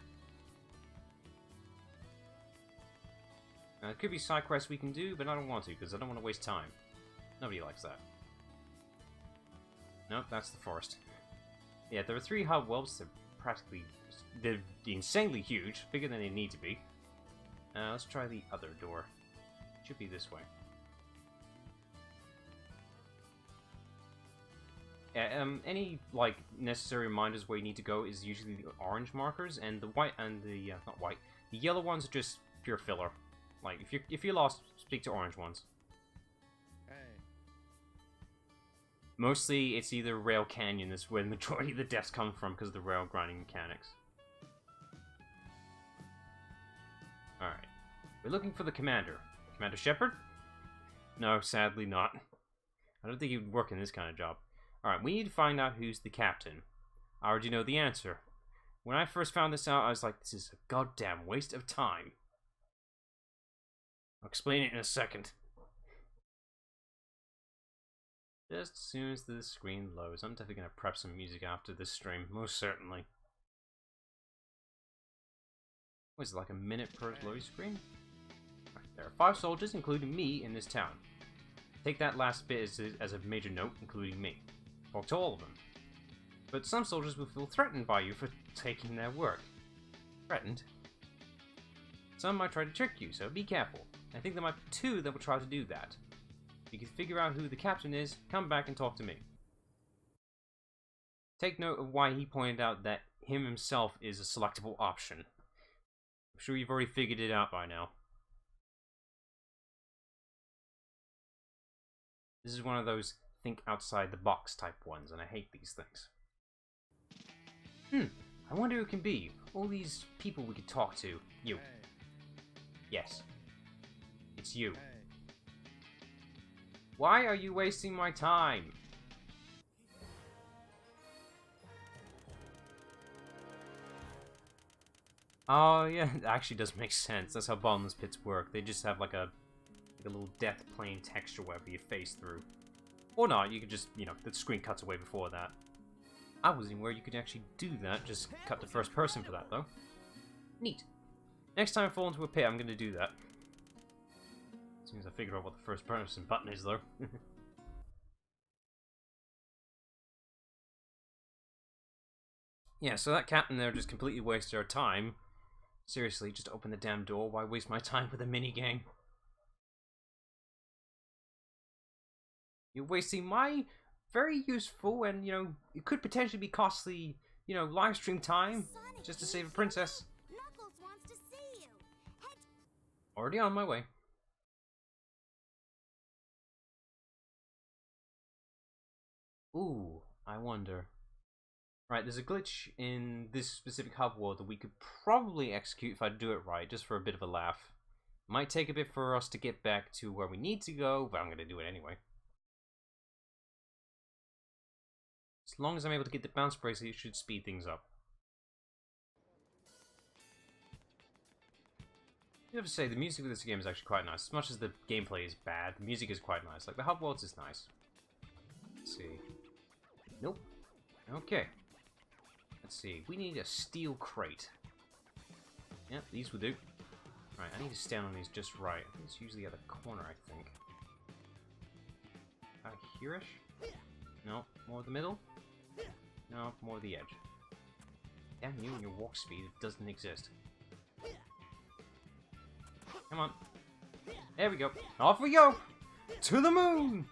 Now, there could be side quests we can do, but I don't want to, because I don't want to waste time. Nobody likes that. Nope, that's the forest. Yeah, there are 3 hobwebs. They're insanely huge, bigger than they need to be. Let's try the other door. Should be this way. Yeah, any like necessary reminders where you need to go is usually the orange markers, and the white and the not white, the yellow ones are just pure filler. Like if you're lost, speak to orange ones. Mostly, it's either Rail Canyon is where the majority of the deaths come from because of the rail grinding mechanics. Alright. We're looking for the commander. Commander Shepard? No, sadly not. I don't think he would work in this kind of job. Alright, we need to find out who's the captain. I already know the answer. When I first found this out, I was like, this is a goddamn waste of time. I'll explain it in a second. Just as soon as the screen loads, I'm definitely going to prep some music after this stream, most certainly. What is it, like a minute per loading screen? Right, there are 5 soldiers, including me, in this town. Take that last bit as a major note, including me. Talk to all of them. But some soldiers will feel threatened by you for taking their work. Threatened? Some might try to trick you, so be careful. I think there might be 2 that will try to do that. If you can figure out who the captain is, come back and talk to me. Take note of why he pointed out that him himself is a selectable option. I'm sure you've already figured it out by now. This is one of those think outside the box type ones, and I hate these things. I wonder who it can be. All these people we could talk to. You. Yes. It's you. Why are you wasting my time? Oh yeah, it actually does make sense. That's how bottomless pits work. They just have like a little death plane texture wherever you face through. Or not, you could just, you know, the screen cuts away before that. I wasn't aware you could actually do that, just cut to first person for that though. Neat. Next time I fall into a pit, I'm going to do that. As soon as I figure out what the first person button is though. Yeah, so that captain there just completely wasted our time. Seriously, just open the damn door. Why waste my time with a minigame? You're wasting my very useful and, you know, it could potentially be costly, you know, live stream time just to save a princess. Knuckles wants to see you. Already on my way. Ooh, I wonder. Right, there's a glitch in this specific hub world that we could probably execute if I do it right, just for a bit of a laugh. Might take a bit for us to get back to where we need to go, but I'm going to do it anyway. As long as I'm able to get the bounce bracelet, it should speed things up. I have to say, the music of this game is actually quite nice. As much as the gameplay is bad, the music is quite nice. Like, the hub worlds is nice. Let's see. Nope. Okay. Let's see. We need a steel crate. Yep, these will do. Right, I need to stand on these just right. I think it's usually at the corner, I think. Here-ish? No, more the middle? No, more the edge. Damn you and your walk speed, it doesn't exist. Come on. There we go. Off we go! To the moon!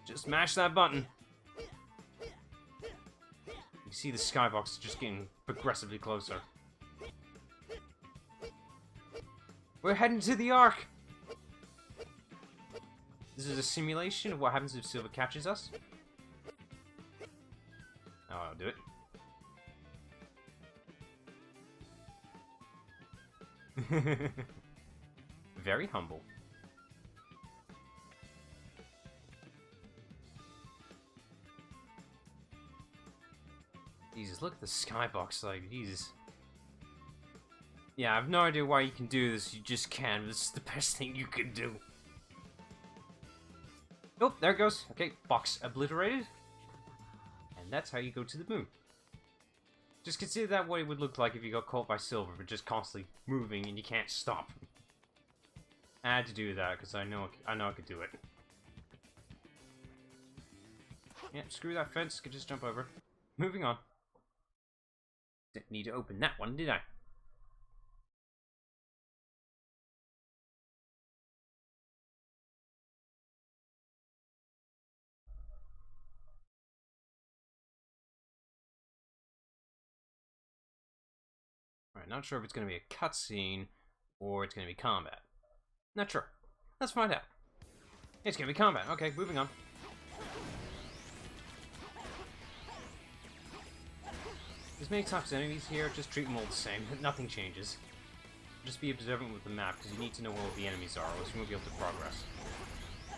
Just mash that button. You see the skybox just getting progressively closer. We're heading to the Ark! This is a simulation of what happens if Silver catches us. Oh, I'll do it. Very humble. Jesus, look at the skybox, like, Jesus. Yeah, I have no idea why you can do this, you just can. This is the best thing you can do. Oh, there it goes. Okay, box obliterated. And that's how you go to the moon. Just consider that what it would look like if you got caught by silver, but just constantly moving and you can't stop. I had to do that because I know I could do it. Yeah, screw that fence. Could just jump over. Moving on. Didn't need to open that one, did I? Alright, not sure if it's going to be a cutscene or it's going to be combat. Not sure. Let's find out. It's going to be combat. Okay, moving on. There's many types of enemies here, just treat them all the same. Nothing changes. Just be observant with the map, because you need to know where all the enemies are, or else you won't be able to progress.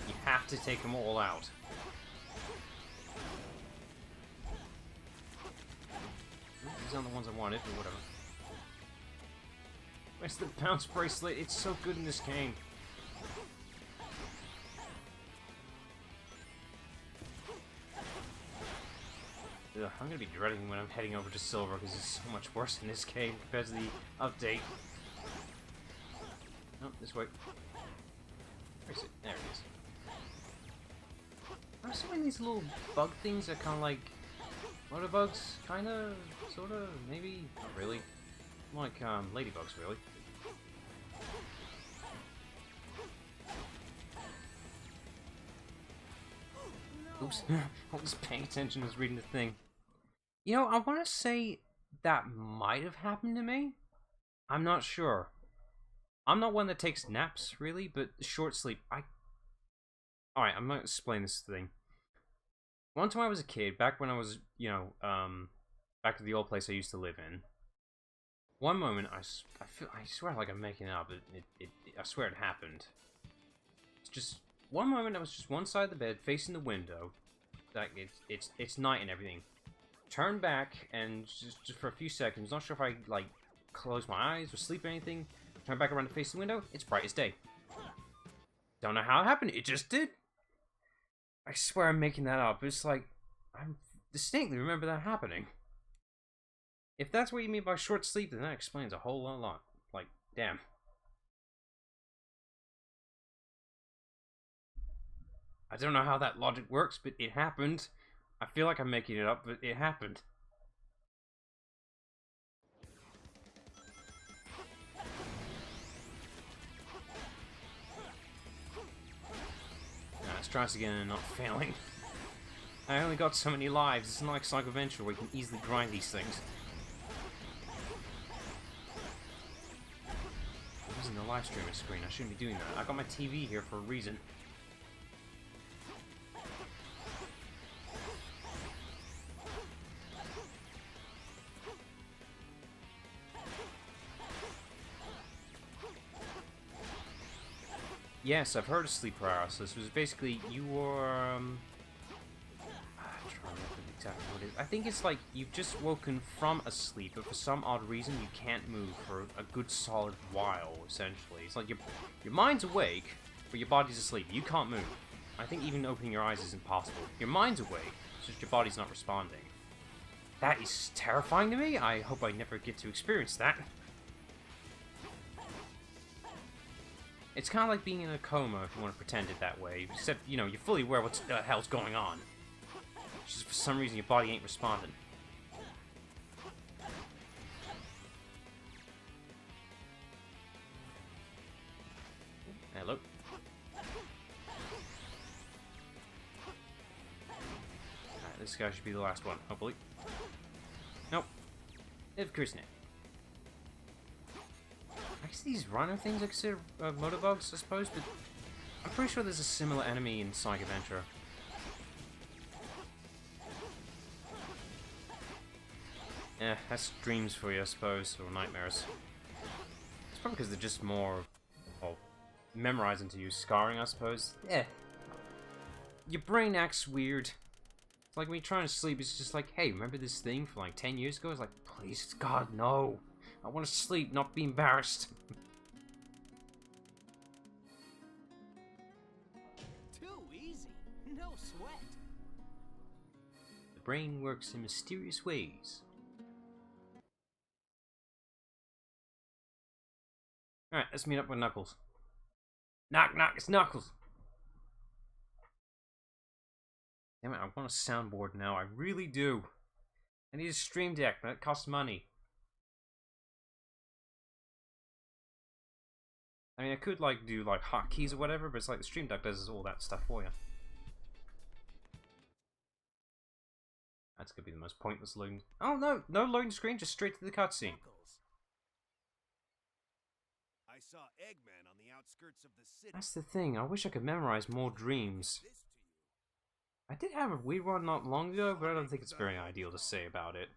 You have to take them all out. These aren't the ones I wanted, but whatever. Where's the bounce bracelet? It's so good in this game. Ugh, I'm gonna be dreading when I'm heading over to silver because it's so much worse in this game compared to the update. Oh, this way. Where is it? There it is. I'm assuming these little bug things are kind of like motor bugs, kind of, sort of, maybe, not really. Like ladybugs, really. Oops, I wasn't paying attention, I was reading the thing. You know, I want to say that might have happened to me. I'm not sure. I'm not one that takes naps, really, but short sleep, Alright, I'm gonna explain this thing. One time I was a kid, back when I was, you know, back at the old place I used to live in. One moment, I swear like I'm making it up, I swear it happened. It's just, one moment I was just one side of the bed, facing the window. Like, it's night and everything. Turn back, and just for a few seconds, not sure if I, like, closed my eyes or sleep or anything. Turn back around to face the window, it's bright as day. Don't know how it happened, it just did. I swear I'm making that up. It's like, I distinctly remember that happening. If that's what you mean by short sleep, then that explains a whole lot. Like, damn. I don't know how that logic works, but it happened. I feel like I'm making it up, but it happened. Let's try this again and not failing. I only got so many lives. It's not like Psycho Adventure where you can easily grind these things. I'm using the live streamer screen. I shouldn't be doing that. I got my TV here for a reason. Yes, I've heard of sleep paralysis. It was basically you were. I'm trying to remember exactly what it is. I think it's like you've just woken from a sleep, but for some odd reason you can't move for a good solid while. Essentially, it's like your mind's awake, but your body's asleep. You can't move. I think even opening your eyes is impossible. Your mind's awake, it's just your body's not responding. That is terrifying to me. I hope I never get to experience that. It's kind of like being in a coma, if you want to pretend it that way. Except, you know, you're fully aware what the hell's going on. Just for some reason your body ain't responding. Hello. Alright, this guy should be the last one, hopefully. Nope. Of course not. I guess these rhino things are considered motorbugs, I suppose, but I'm pretty sure there's a similar enemy in Psych Adventure. That's dreams for you, I suppose, or nightmares. Probably because they're just more, well, memorizing to you, scarring, I suppose. Yeah. Your brain acts weird. It's like when you're trying to sleep, it's just like, hey, remember this thing from like 10 years ago? It's like, please, God, no. I want to sleep, not be embarrassed. Too easy. No sweat. The brain works in mysterious ways. Alright, let's meet up with Knuckles. Knock, knock, it's Knuckles! Damn it, I want a soundboard now, I really do. I need a stream deck, but it costs money. I mean, I could like do like hotkeys or whatever, but it's like the stream deck does all that stuff for you. That's gonna be the most pointless loading. Oh no, no loading screen, just straight to the cutscene. I saw Eggman on the outskirts of the city. That's the thing, I wish I could memorize more dreams. I did have a weird one not long ago, but I don't think it's very ideal to say about it.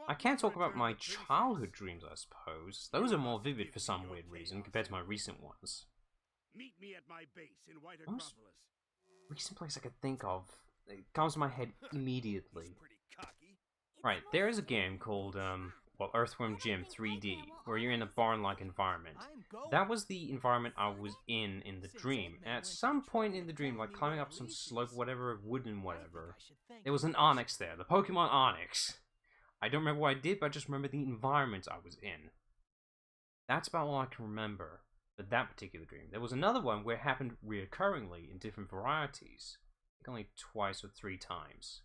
I can't talk about my childhood dreams, I suppose. Those are more vivid for some weird reason compared to my recent ones. Meet me at my base in White Most Acropolis. recent place I could think of, it comes to my head immediately. Pretty cocky. Right, there is a game called, well, Earthworm Jim 3D, where you're in a barn-like environment. That was the environment I was in the dream. And at some point in the dream, like climbing up some slope, whatever, wooden whatever, there was an Onyx there, the Pokemon Onyx. I don't remember what I did, but I just remember the environment I was in. That's about all I can remember for that particular dream. There was another one where it happened reoccurringly in different varieties. I think only twice or 3 times.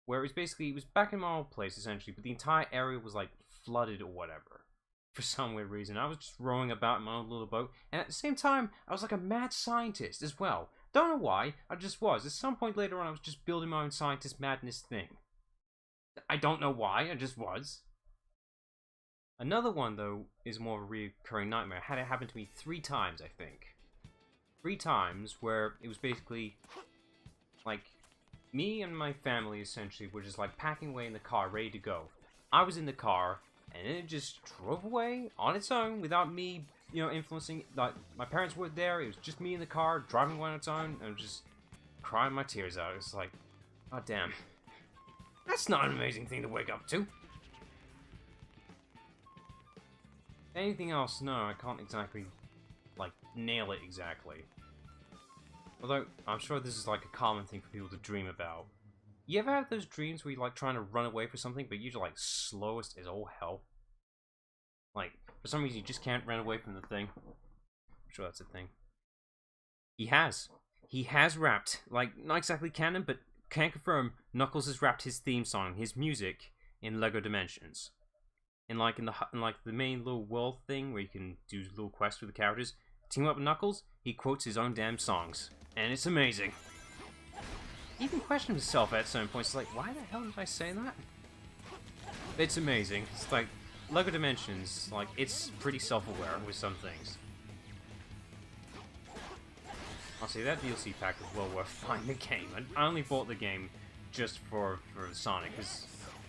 Where it was basically, it was back in my old place essentially, but the entire area was like flooded or whatever. For some weird reason. I was just rowing about in my own little boat, and at the same time, I was like a mad scientist as well. Don't know why, I just was. At some point later on, I was just building my own scientist madness thing. I don't know why, I just was. Another one, though, is more of a recurring nightmare. Had it happen to me 3 times, I think. 3 times where it was basically, like, me and my family, essentially, were just, like, packing away in the car, ready to go. I was in the car, and it just drove away on its own without me, you know, influencing. Like, my parents weren't there, it was just me in the car, driving away on its own, and just crying my tears out. It's like, oh, damn. That's not an amazing thing to wake up to. Anything else? No, I can't exactly, like, nail it exactly. Although, I'm sure this is like a common thing for people to dream about. You ever have those dreams where you're like trying to run away from something, but you're like slowest as all hell? Like, for some reason you just can't run away from the thing. I'm sure that's a thing. He has. He has rapped. Like, not exactly canon, but can confirm Knuckles has rapped his theme song, his music, in LEGO Dimensions. In the main little world thing where you can do little quests with the characters, team up with Knuckles, he quotes his own damn songs. And it's amazing. He even questioned himself at certain points, like, why the hell did I say that? It's amazing. It's like, LEGO Dimensions, like, it's pretty self-aware with some things. Honestly, that DLC pack was well worth buying the game. I only bought the game just for Sonic, because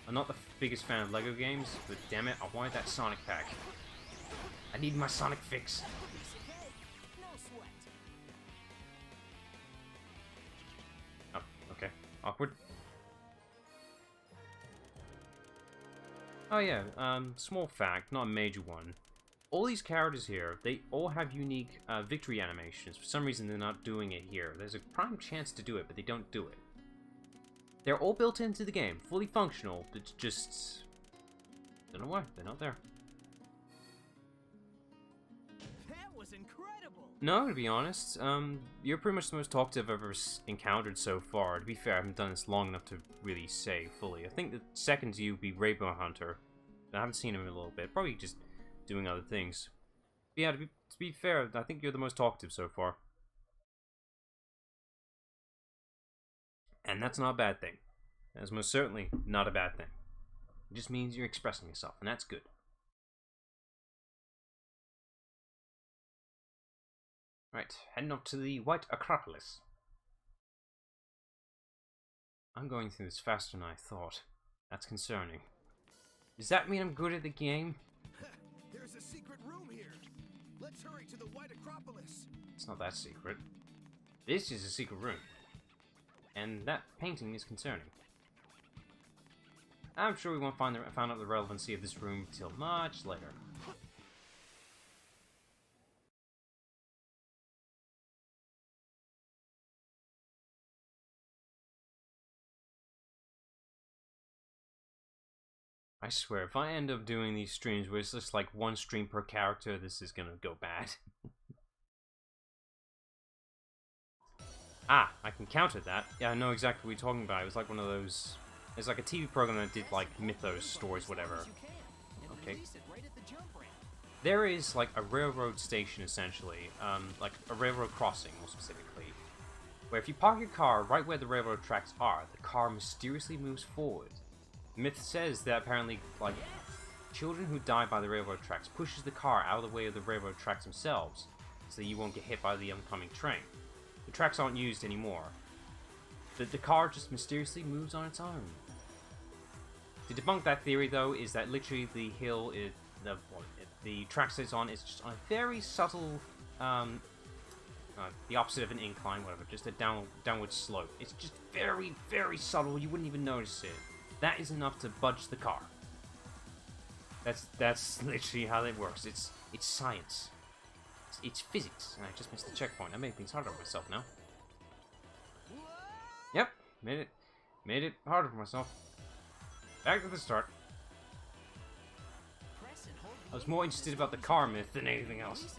I'm not the biggest fan of LEGO games, but damn it, I wanted that Sonic pack. I need my Sonic fix. Oh, okay. Awkward. Oh yeah, small fact, not a major one. All these characters here, they all have unique victory animations. For some reason, they're not doing it here. There's a prime chance to do it, but they don't do it. They're all built into the game, fully functional, but just... don't know why, they're not there. That was incredible! No, to be honest, you're pretty much the most talked I've ever encountered so far. To be fair, I haven't done this long enough to really say fully. I think the second to you would be Rainbow Hunter. I haven't seen him in a little bit, probably just doing other things. But yeah, to be fair, I think you're the most talkative so far. And that's not a bad thing. That's most certainly not a bad thing. It just means you're expressing yourself, and that's good. Right, heading up to the White Acropolis. I'm going through this faster than I thought. That's concerning. Does that mean I'm good at the game? There's a secret room here. Let's hurry to the White Acropolis. It's not that secret. This is a secret room. And that painting is concerning. I'm sure we won't find out the relevancy of this room till much later. I swear, if I end up doing these streams where it's just like one stream per character, this is gonna go bad. Ah, I can counter that. Yeah, I know exactly what you're talking about. It was like one of those... It's like a TV program that did like mythos, stories, whatever. Okay. There is like a railroad station, essentially. Like a railroad crossing, more specifically. Where if you park your car right where the railroad tracks are, the car mysteriously moves forward. Myth says that apparently, like, children who die by the railroad tracks pushes the car out of the way of the railroad tracks themselves, so that you won't get hit by the oncoming train. The tracks aren't used anymore. The car just mysteriously moves on its own. To debunk that theory, though, is that literally the hill is the tracks it's on is just on a very subtle, the opposite of an incline, whatever, just a downward slope. It's just very, very subtle. You wouldn't even notice it. That is enough to budge the car. That's literally how it works. It's science. It's physics. And I just missed the checkpoint. I made things harder for myself now. Yep, made it harder for myself. Back to the start. I was more interested about the car myth than anything else.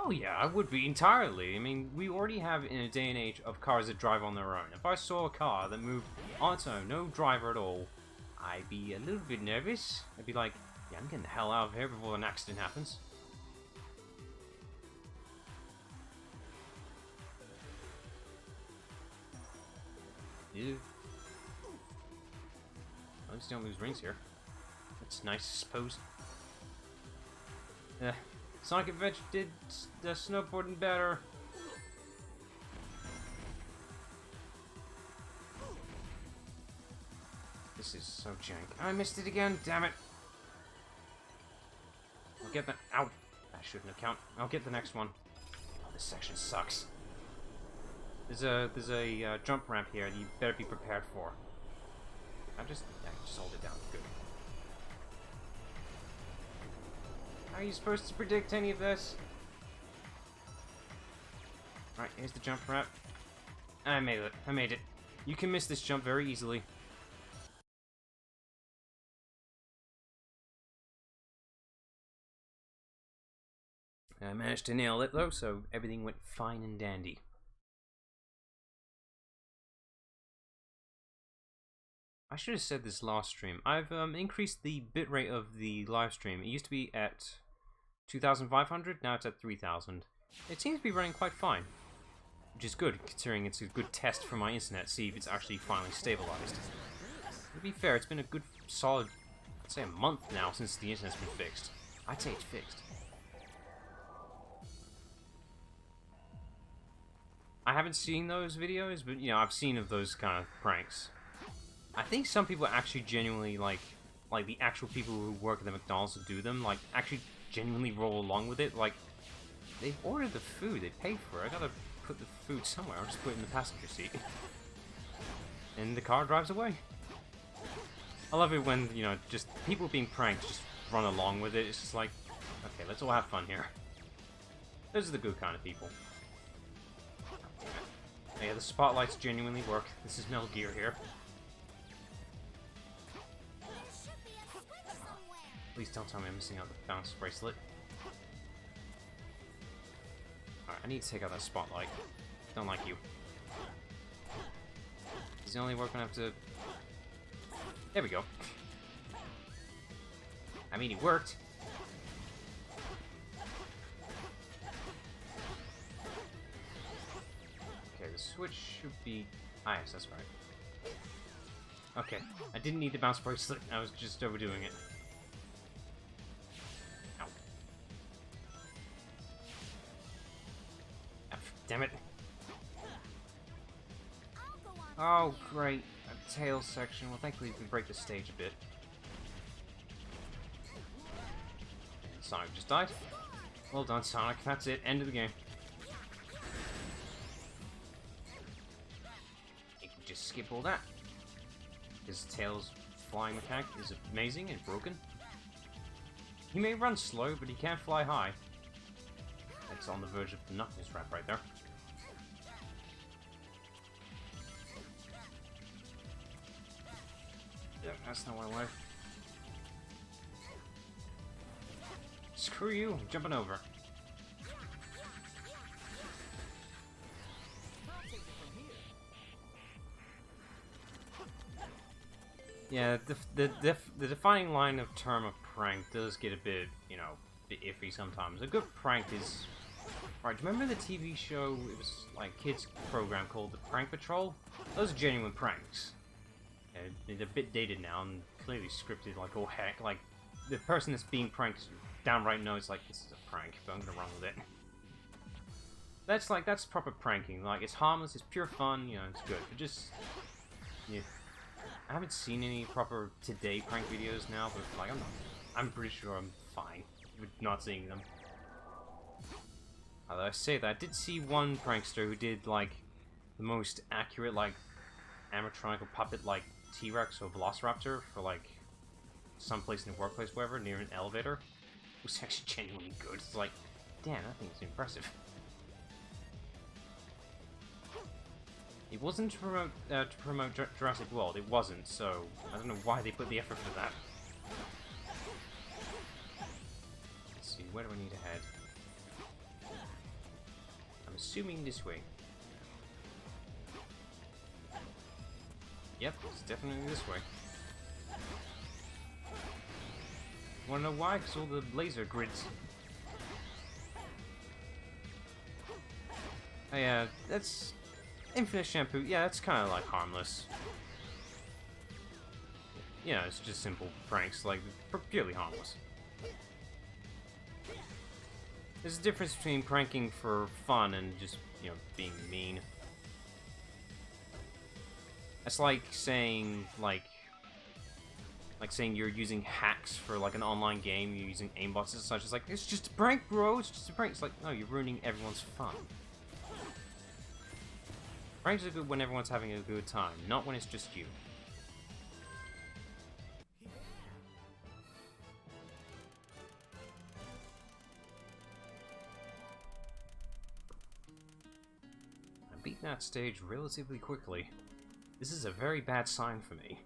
Oh yeah, I would be entirely. I mean, we already have in a day and age of cars that drive on their own. If I saw a car that moved on its own, no driver at all, I'd be a little bit nervous. I'd be like, yeah, I'm getting the hell out of here before an accident happens. Ew. At least don't lose rings here. That's nice, I suppose. Sonic Adventure did the snowboarding better. This is so jank. I missed it again, damn it. I'll get that. Ow! That shouldn't have counted. I'll get the next one. Oh, this section sucks. There's a jump ramp here that you better be prepared for. Just hold it down. Good. How are you supposed to predict any of this? Alright, here's the jump ramp. I made it. I made it. You can miss this jump very easily. I managed to nail it though, so everything went fine and dandy. I should have said this last stream. I've increased the bitrate of the live stream. It used to be at 2,500, now it's at 3,000. It seems to be running quite fine, which is good, considering it's a good test for my internet, see if it's actually finally stabilized. To be fair, it's been a good, solid, I'd say a month now since the internet's been fixed. I'd say it's fixed. I haven't seen those videos, but, you know, I've seen of those kind of pranks. I think some people actually genuinely, like the actual people who work at the McDonald's to do them, like, actually genuinely roll along with it. Like, they've ordered the food, they paid for it, I gotta put the food somewhere, I'll just put it in the passenger seat. And the car drives away. I love it when, you know, just people being pranked just run along with it. It's just like, okay, let's all have fun here. Those are the good kind of people. Yeah, the spotlights genuinely work. This is Metal Gear here. Please don't tell me I'm missing out the bounce bracelet. Alright, I need to take out that spotlight. Don't like you. He's only working up to... There we go. I mean, he worked. Okay, the switch should be... Ah, yes, that's right. Okay, I didn't need the bounce bracelet, I was just overdoing it. Ow. F, damn it. Oh, great. Tails section. Well, thankfully we can break the stage a bit. Sonic just died. Well done, Sonic. That's it. End of the game. You can just skip all that. His Tails flying mechanic is amazing and broken. He may run slow, but he can fly high. That's on the verge of the Knuckles rap right there. Yeah, that's not what I wanted. Screw you, I'm jumping over. Yeah, the defining line of term of prank does get a bit, you know, bit iffy sometimes. A good prank is... Right, do you remember the TV show, it was like a kids program called The Prank Patrol? Those are genuine pranks. Yeah, they're a bit dated now and clearly scripted like oh heck. Like, the person that's being pranked downright knows like this is a prank, but I'm gonna run with it. That's proper pranking. Like, it's harmless, it's pure fun, you know, it's good. But just... Yeah. I haven't seen any proper today prank videos now, but like I'm pretty sure I'm fine with not seeing them. Although I say that, I did see one prankster who did like the most accurate like animatronic or puppet like T-Rex or Velociraptor for like someplace in the workplace, wherever, near an elevator. It was actually genuinely good. It's like, damn, I think it's impressive. It wasn't to promote Jurassic World, it wasn't, so I don't know why they put the effort for that. Let's see, where do I need to head? I'm assuming this way. Yep, it's definitely this way. Wanna know why? Because all the laser grids. Oh yeah, that's... Infinite Shampoo, yeah, that's kind of like harmless. Yeah, it's just simple pranks, like, purely harmless. There's a difference between pranking for fun and just, you know, being mean. That's like saying, like saying you're using hacks for, like, an online game, you're using aimbots and such. It's like, it's just a prank, bro, it's just a prank. It's like, no, you're ruining everyone's fun. Pranks are good when everyone's having a good time, not when it's just you. I beat that stage relatively quickly. This is a very bad sign for me.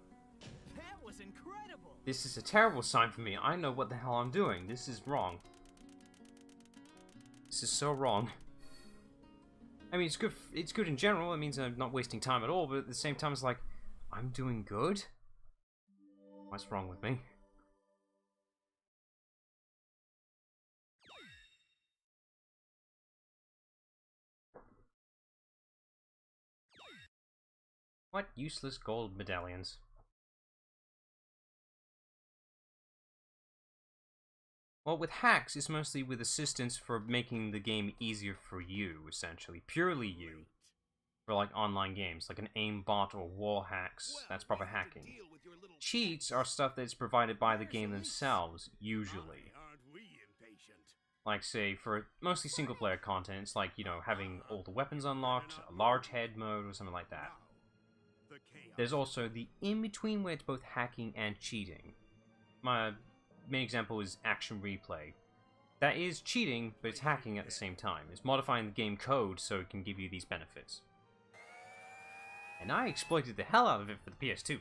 That was incredible. This is a terrible sign for me. I know what the hell I'm doing. This is wrong. This is so wrong. I mean, it's good in general, it means I'm not wasting time at all, but at the same time it's like, I'm doing good? What's wrong with me? What useless gold medallions? Well, with hacks, it's mostly with assistance for making the game easier for you, essentially. Purely you. For, like, online games, like an aimbot or wall hacks. That's proper hacking. Cheats are stuff that's provided by the game themselves, usually. Like, say, for mostly single-player content, it's like, you know, having all the weapons unlocked, a large head mode, or something like that. There's also the in-between where it's both hacking and cheating. My main example is Action Replay. That is cheating, but it's hacking at the same time. It's modifying the game code so it can give you these benefits. And I exploited the hell out of it for the PS2.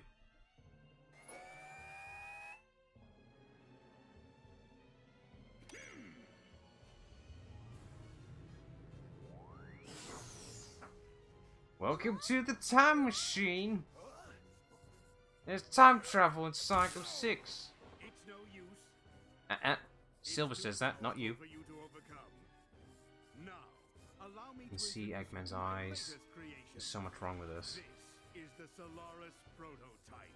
Welcome to the time machine! There's time travel in Sonic 06. It's no use. Silver says that, not you. For you to overcome. Now, allow me You can to see introduce Eggman's my eyes. latest creation. There's so much wrong with this. This is the Solaris prototype.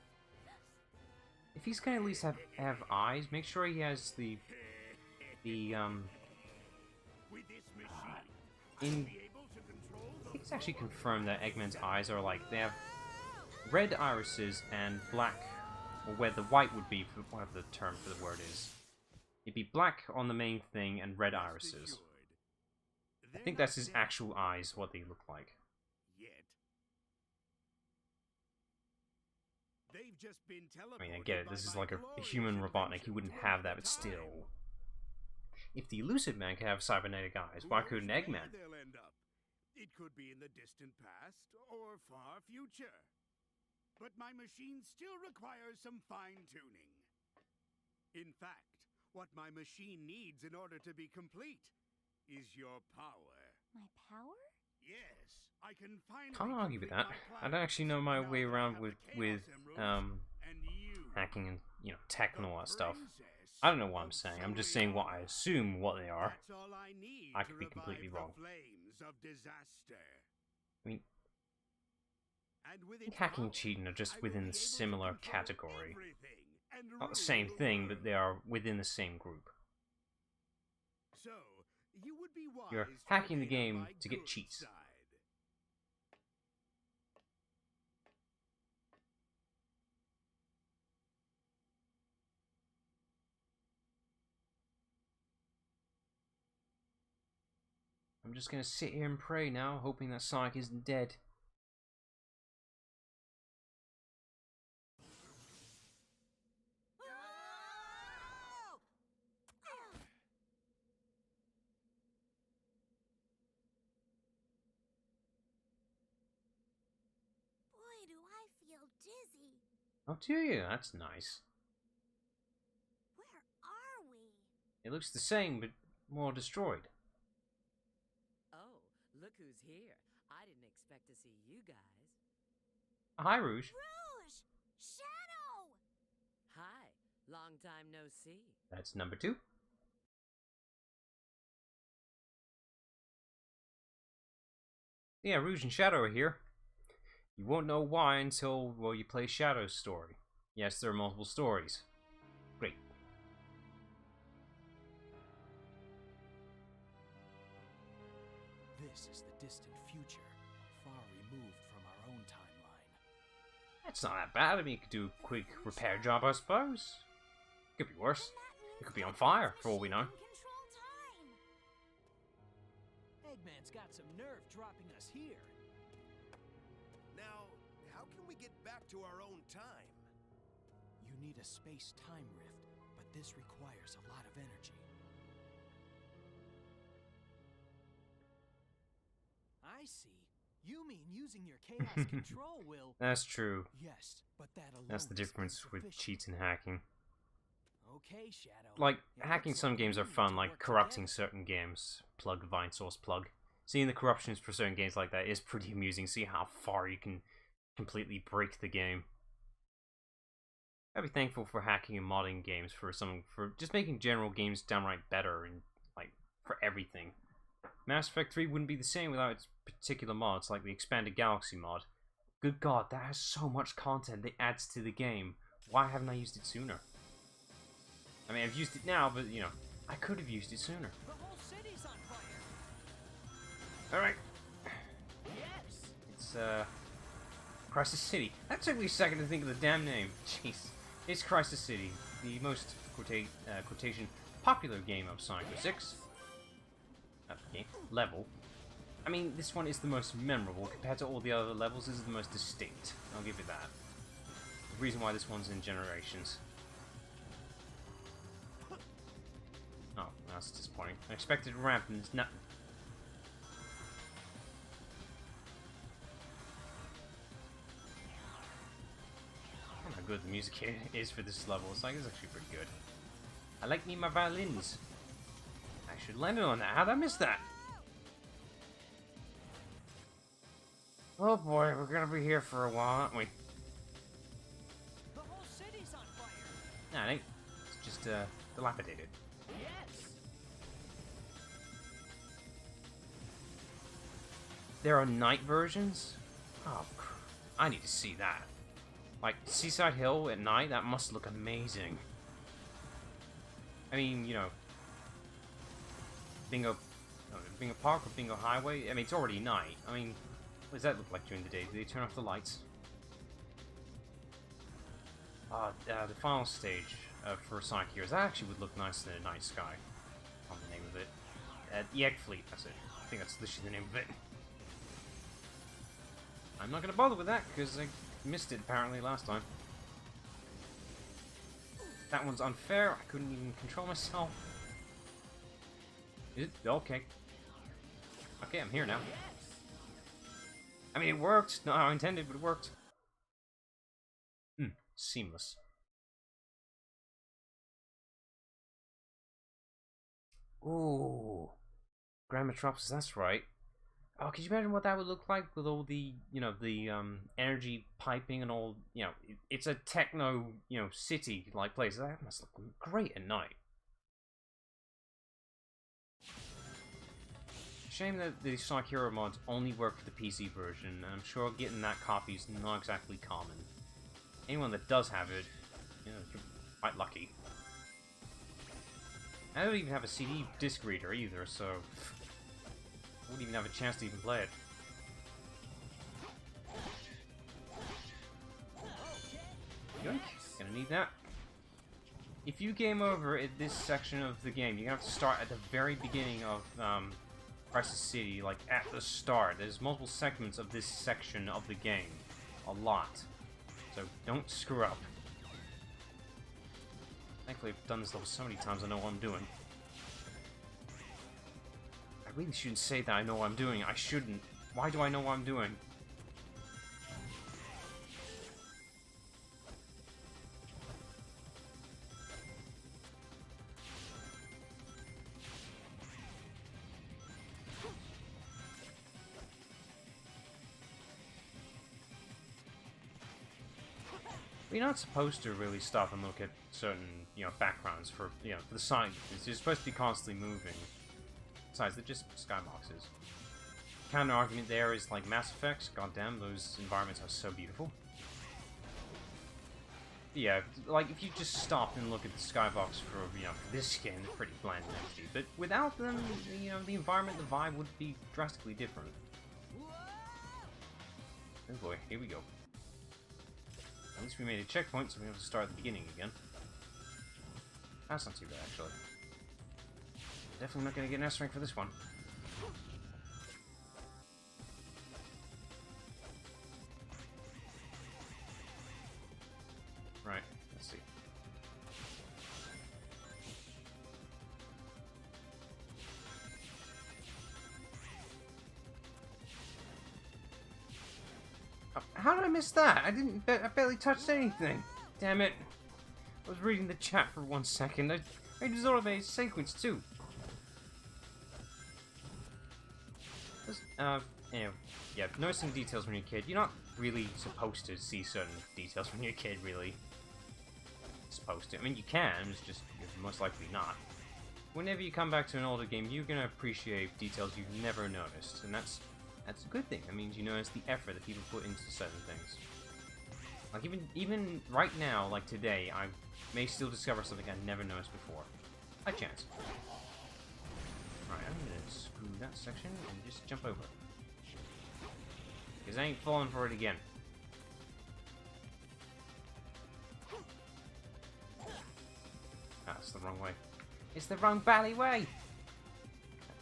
If he's gonna at least have eyes, make sure he has the With this machine, in be able to control I think it's actually confirmed that Eggman's eyes are like, they have red irises and black, or where the white would be, for whatever the term for the word is. It'd be black on the main thing and red irises. I think that's his actual eyes, what they look like. I mean, I get it, this is like a human Robotnik, he wouldn't have that, but still. If the Elusive Man could have cybernetic eyes, why couldn't Eggman? It could be in the distant past or far future. But my machine still requires some fine-tuning. In fact, what my machine needs in order to be complete is your power. My power? Yes, I can finally Can't argue with that. complete my I don't plan. actually know my Now way that I around have with the Chaos Emeralds and you, hacking and, you know, tech and the all that stuff. princess I don't know what I'm of saying, I'm just saying what I Soliana. assume what they are. That's all I need I to could be revive completely the wrong. flames of disaster. I mean, And with I think its hacking and power, cheating are I just will within be the able to similar control category. everything and Not the rule same the thing, but world. they are within the same group. So, you would be wise You're to hacking the remain on game my to get good cheats. side. I'm just gonna sit here and pray now, hoping that Sonic isn't dead. Boy, do I feel dizzy. Oh, do you? That's nice. Where are we? It looks the same, but more destroyed. Oh, look who's here. I didn't expect to see you guys. Hi, Rouge. Rouge! Shadow! Hi, long time no see. That's number 2. Yeah, Rouge and Shadow are here. You won't know why until, well, you play Shadow's story. Yes, there are multiple stories. Great. This is the distant future, far removed from our own timeline. That's not that bad. I mean, you could do a quick repair job, I suppose. Could be worse. It could be on fire, for all we know. Control time. Eggman's got some nerve dropping us here. Now, how can we get back to our own time? You need a space-time rift, but this requires a lot of energy. I see. You mean using your chaos control will... That's true. Yes, but that alone That's the is difference with insufficient. cheats and hacking. Okay, Shadow. Like, It hacking looks some like games we are need fun, to like work corrupting together. certain games. Plug, Vine Source plug. Seeing the corruptions for certain games like that is pretty amusing. See how far you can completely break the game. I'd be thankful for hacking and modding games for just making general games downright better and like for everything. Mass Effect 3 wouldn't be the same without its particular mods, like the Expanded Galaxy mod. Good God, that has so much content that adds to the game. Why haven't I used it sooner? I mean, I've used it now, but you know, I could have used it sooner. The whole city's on fire. Alright, Yes. it's Crisis City. That took me a second to think of the damn name. Jeez. It's Crisis City, the most quotation popular game of Sonic 06. Game level. I mean, this one is the most memorable compared to all the other levels. This is the most distinct. I'll give it that. The reason why this one's in Generations. Oh, that's disappointing. I expected a ramp and it's not. I don't know how good the music is for this level. It's actually pretty good. I like me my violins. I should land on that. How'd I miss that? Oh boy, we're gonna be here for a while, aren't we? The whole city's on fire. Nah, it ain't. It's just dilapidated. Yes. There are night versions? Oh, I need to see that. Like, Seaside Hill at night? That must look amazing. I mean, you know, Bingo Park or Bingo Highway? I mean, it's already night. I mean, what does that look like during the day? Do they turn off the lights? The final stage for Sonic Heroes, that actually would look nicer than a night sky. On the name of it. The Egg Fleet, that's it. I think that's literally the name of it. I'm not gonna bother with that, because I missed it apparently last time. That one's unfair, I couldn't even control myself. Is it? Okay. Okay, I'm here now. I mean, it worked! Not how I intended, but it worked. Seamless. Ooh. Grand Metropolis, that's right. Oh, could you imagine what that would look like with all the, you know, the energy piping and all, you know, it's a techno, you know, city-like place. That must look great at night. Shame that the Sonic Hero mods only work for the PC version, and I'm sure getting that copy is not exactly common. Anyone that does have it, you know, you're quite lucky. I don't even have a CD disc reader either, so I wouldn't even have a chance to even play it. Yoink, gonna need that. If you game over at this section of the game, you're gonna have to start at the very beginning of Crisis City, like at the start. There's multiple segments of this section of the game. A lot. So don't screw up. Thankfully, I've done this level so many times I know what I'm doing. I really shouldn't say that I know what I'm doing. I shouldn't. Why do I know what I'm doing? You're not supposed to really stop and look at certain, you know, backgrounds for, you know, for the Sonic. You're supposed to be constantly moving. Besides, they're just skyboxes. Counter argument there is like Mass Effect. Goddamn, those environments are so beautiful. But yeah, like if you just stop and look at the skybox for, you know, for this skin, they're pretty bland and empty. But without them, you know, the environment, the vibe would be drastically different. Oh boy, here we go. At least we made a checkpoint, so we have to start at the beginning again. That's not too bad, actually. Definitely not going to get an S rank for this one. Right, let's see. How did I miss that? I barely touched anything. Damn it. I was reading the chat for 1 second. I dissolved a sequence too. Anyway, yeah, noticing details when you're a kid. You're not really supposed to see certain details when you're a kid, really. Supposed to. I mean, you can, it's just you're most likely not. Whenever you come back to an older game, you're gonna appreciate details you've never noticed, and that's a good thing. That means you notice the effort that people put into certain things. Like even right now, like today, I may still discover something I never noticed before. By chance. Right, I'm gonna screw that section and just jump over. Because I ain't falling for it again. Ah, it's the wrong way. It's the wrong bally way!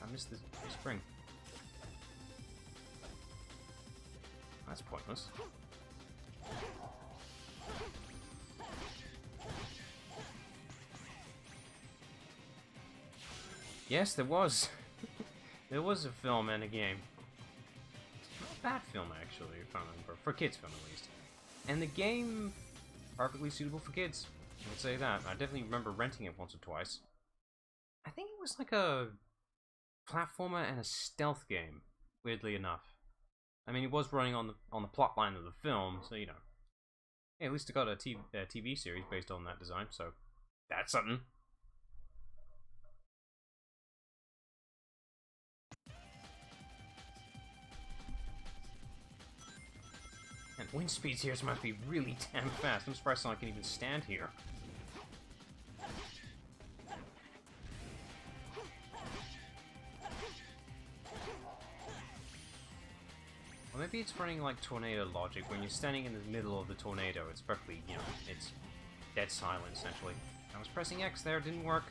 I missed the spring. That's pointless. Yes, there was. There was a film and a game. Not a bad film, actually, if I remember. For kids' film, at least. And the game, perfectly suitable for kids. I would say that. I definitely remember renting it once or twice. I think it was like a platformer and a stealth game, weirdly enough. I mean, it was running on the plot line of the film, so, you know. Yeah, at least it got a TV series based on that design, so that's something. And wind speeds here must be really damn fast. I'm surprised Sonic can even stand here. Or maybe it's running like tornado logic. When you're standing in the middle of the tornado, it's perfectly, you know, it's dead silent, essentially. I was pressing X there, didn't work.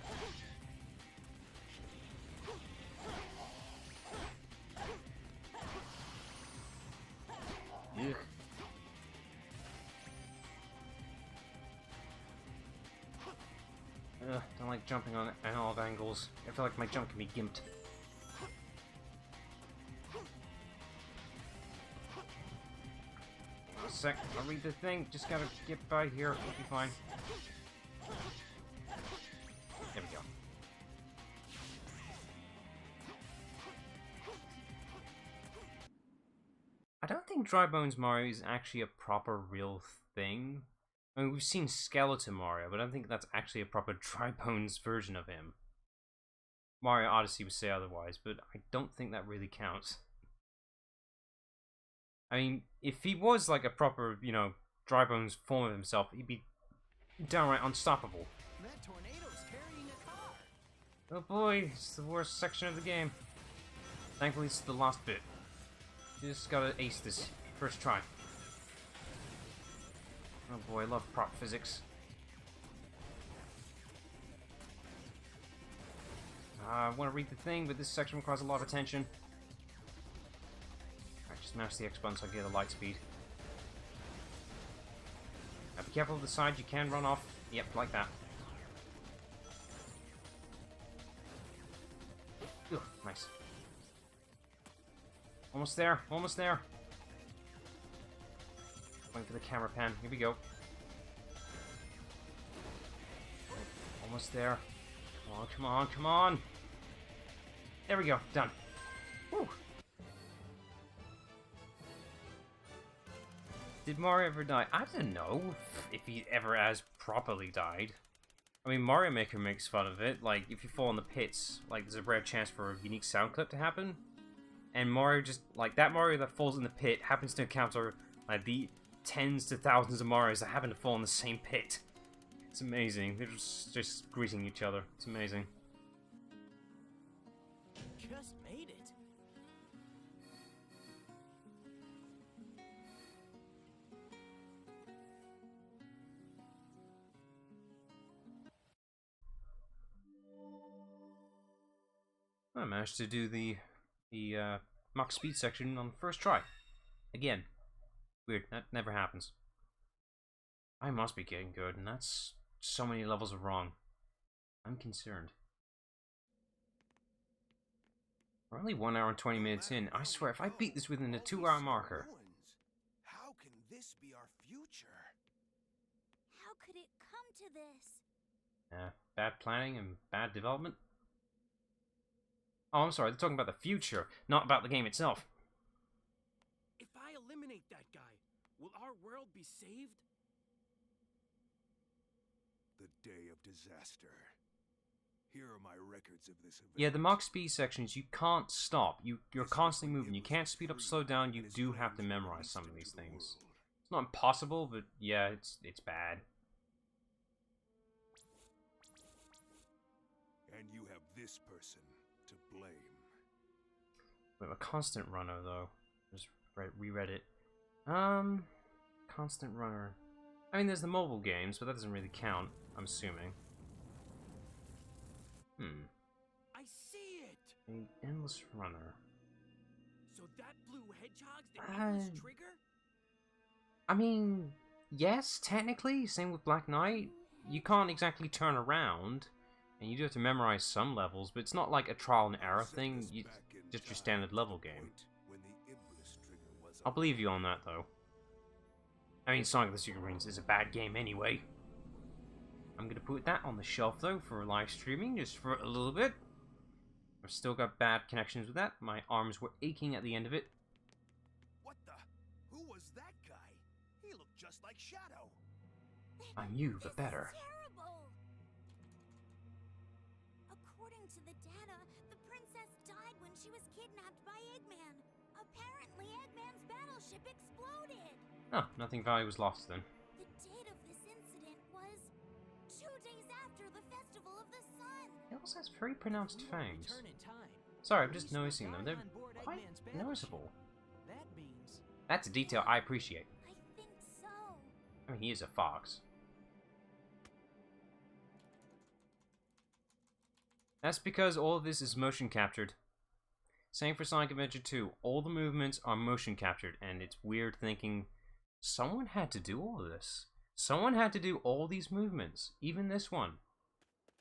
Ugh. Ugh, don't like jumping on all of angles. I feel like my jump can be gimped. A sec, I'll read the thing. Just gotta get by here. We'll be fine. There we go. I don't think Dry Bones Mario is actually a proper real thing. I mean, we've seen Skeleton Mario, but I don't think that's actually a proper Dry Bones version of him. Mario Odyssey would say otherwise, but I don't think that really counts. I mean, if he was like a proper, you know, Dry Bones form of himself, he'd be downright unstoppable. That tornado's carrying a car. Oh boy, it's the worst section of the game. Thankfully, it's the last bit. Just gotta ace this first try. Oh boy, I love prop physics. I want to read the thing, but this section requires a lot of attention. Alright, just mash the X button so I get a light speed. Now be careful of the side, you can run off. Yep, like that. Ugh, nice. Almost there, almost there. Waiting for the camera pan. Here we go. Almost there. Come on, come on, come on. There we go. Done. Woo. Did Mario ever die? I don't know if he ever has properly died. I mean, Mario Maker makes fun of it. Like, if you fall in the pits, like, there's a rare chance for a unique sound clip to happen. And Mario just, like, that Mario that falls in the pit happens to encounter, like, the tens to thousands of Marios that happen to fall in the same pit. It's amazing. They're just greeting each other. It's amazing. Just made it. I managed to do the max speed section on the first try. Again. Weird. That never happens. I must be getting good, and that's so many levels of wrong. I'm concerned. We're only 1 hour and 20 minutes in. I swear, if I beat this within a 2-hour marker... How can this be our future? How could it come to this? Bad planning and bad development? Oh, I'm sorry, they're talking about the future, not about the game itself. If I eliminate that guy, will our world be saved? The day of disaster. Here are my records of this event. Yeah, the Mach speed sections, you can't stop. You're constantly moving. You can't speed up, slow down. You do have to memorize some of these things. It's not impossible, but yeah, it's bad. And you have this person to blame. We have a constant runner, though. Just reread it. Constant runner. I mean, there's the mobile games, but that doesn't really count, I'm assuming. I see it! An endless runner. So that blue hedgehog's the endless trigger? I mean, yes, technically. Same with Black Knight. You can't exactly turn around, and you do have to memorize some levels, but it's not like a trial and error thing. It's just your standard level game. I'll believe you on that, though. I mean, Sonic the Secret Rings is a bad game anyway. I'm gonna put that on the shelf, though, for live streaming, just for a little bit. I've still got bad connections with that. My arms were aching at the end of it. What the? Who was that guy? He looked just like Shadow. I'm you, but better. Terrible. According to the data, the princess died when she was kidnapped by Eggman. Apparently, Eggman's battleship exploded. Oh, nothing valuable was lost then. The date of this incident was 2 days after the Festival of the Sun. It also has very pronounced fangs. Return in time. Sorry, I'm just noticing them. They're quite noticeable. That means That's a detail I appreciate. I think so. I mean, he is a fox. That's because all of this is motion captured. Same for Sonic Adventure 2. All the movements are motion captured, and it's weird thinking someone had to do all of this. Someone had to do all these movements, even this one.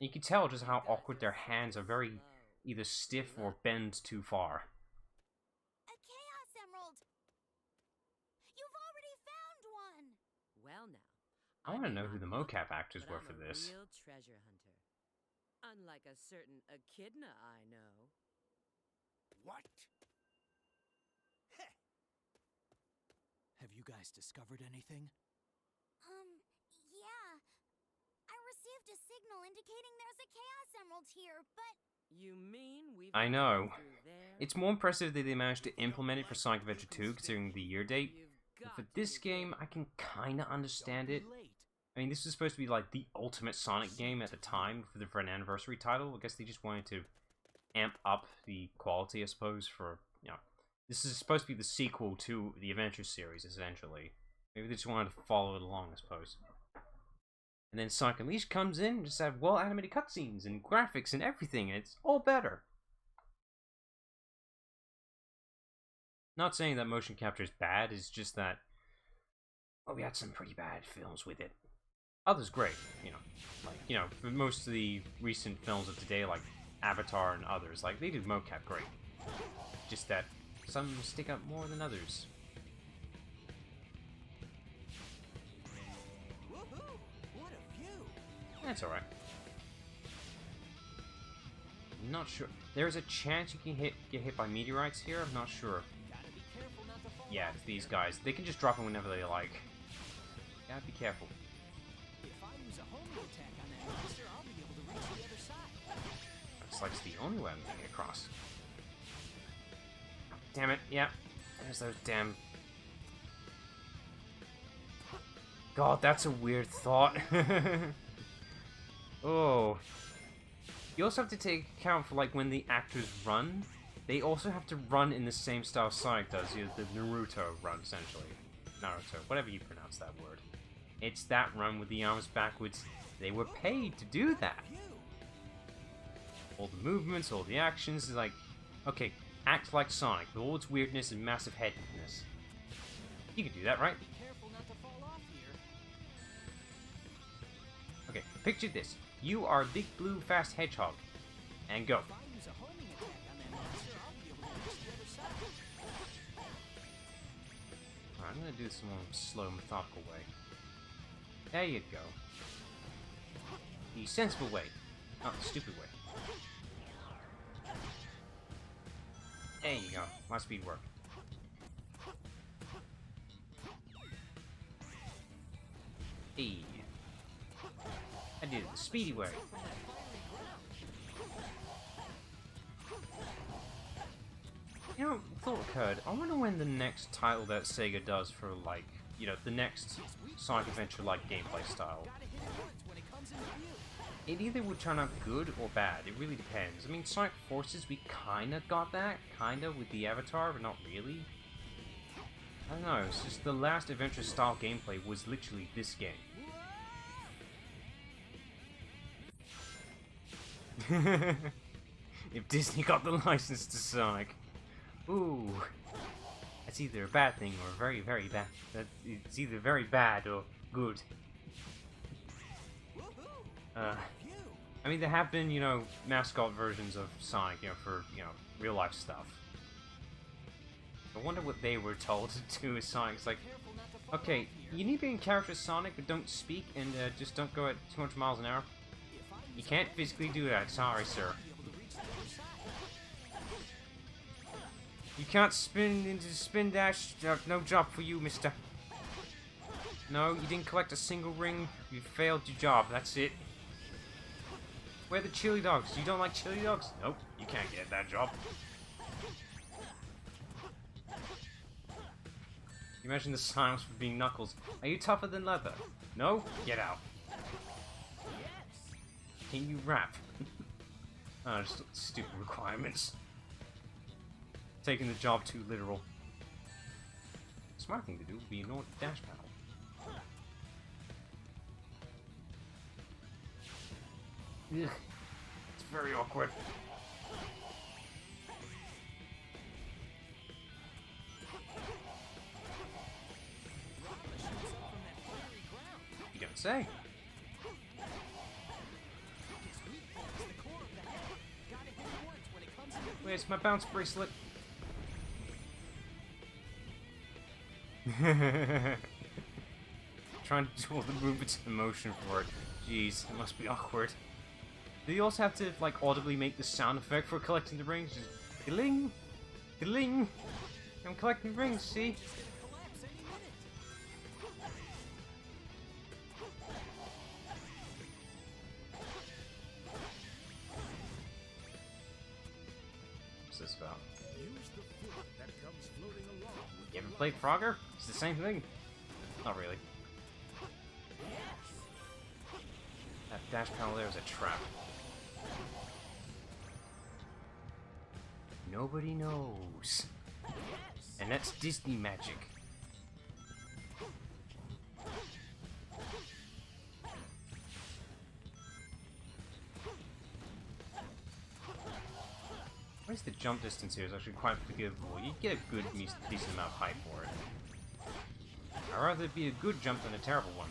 You can tell just how awkward their hands are, very either stiff or bend too far. A Chaos Emerald! You've already found one! Well now, I want to may know not who the look, mocap actors but were I'm for a this. real treasure hunter. Unlike a certain echidna I know. What? Heh. Have you guys discovered anything? Yeah. I received a signal indicating there's a Chaos Emerald here, but... You mean we've I got to know. go through there? It's more impressive that they managed to implement it for Sonic Adventure 2, considering the year date. But for this game, I can kinda understand it. I mean, this was supposed to be like the ultimate Sonic game at the time for an anniversary title. I guess they just wanted to amp up the quality, I suppose, for, you know, this is supposed to be the sequel to the Adventure series, essentially. Maybe they just wanted to follow it along, I suppose. And then Sonic Unleashed comes in and just have well-animated cutscenes and graphics and everything, and it's all better. Not saying that motion capture is bad, it's just that, well, we had some pretty bad films with it. Others great, you know. Like, you know, for most of the recent films of today, like Avatar and others, like, they do mocap great. Just that some stick out more than others. Woohoo! What a view! That's alright. Not sure. There's a chance you can get hit by meteorites here, I'm not sure. Gotta be careful not to fall Yeah, off it's these here. guys. They can just drop them whenever they like. Gotta be careful. If I use a homing attack on that monster, I'll be able to reach the other side. Looks like it's the only way I'm getting across. Damn it, yeah. There's those damn... God, that's a weird thought. Oh. You also have to take account for, like, when the actors run, they also have to run in the same style Sonic does, you know, the Naruto run, essentially. Naruto, whatever you pronounce that word. It's that run with the arms backwards. They were paid to do that. All the movements, all the actions, is like, okay, act like Sonic, with all its weirdness and massive headedness. You can do that, right? Be careful not to fall off here. Okay, picture this. You are a big blue fast hedgehog. And go. If I use a homing attack on that monster, I'll be able to reach the other side. Alright, I'm gonna do this in one slow, methodical way. There you go. The sensible way. Not the stupid way. There you go. My speed work. Hey. I did it the speedy way. You know, thought occurred. I wonder when the next title that Sega does for, like, you know, the next Sonic Adventure-like gameplay style. Gotta hit it once when it comes into view. It either would turn out good or bad. It really depends. I mean, Sonic Forces, we kinda got that, kinda, with the Avatar, but not really. I don't know, it's just the last adventure-style gameplay was literally this game. If Disney got the license to Sonic, ooh, that's either a bad thing or very, very bad. It's either very bad or good. I mean, there have been, you know, mascot versions of Sonic, you know, for, you know, real-life stuff. I wonder what they were told to do with Sonic. It's like, okay, you need to be in character as Sonic, but don't speak and just don't go at 200 miles an hour. You can't physically do that, sorry, sir. You can't spin into spin dash, no job for you, mister. No, you didn't collect a single ring, you failed your job, that's it. Where are the chili dogs? You don't like chili dogs? Nope, you can't get that job. You mentioned the silence for being Knuckles. Are you tougher than leather? No? Get out. Can you rap? Oh, just stupid requirements. Taking the job too literal. Smart thing to do would be ignore the dash panel. Ugh. It's very awkward. You don't say. Where's my bounce bracelet? Trying to do all the movements in motion for it. Jeez, it must be awkward. Do you also have to, like, audibly make the sound effect for collecting the rings? Just ding, ding. I'm collecting rings, see? What's this about? Use the foot that comes floating along with You ever the played Frogger? It's the same thing. Not really. That dash panel there is a trap. Nobody knows. And that's Disney magic. At least the jump distance here is actually quite forgivable. You get a good, decent amount of height for it. I'd rather it be a good jump than a terrible one.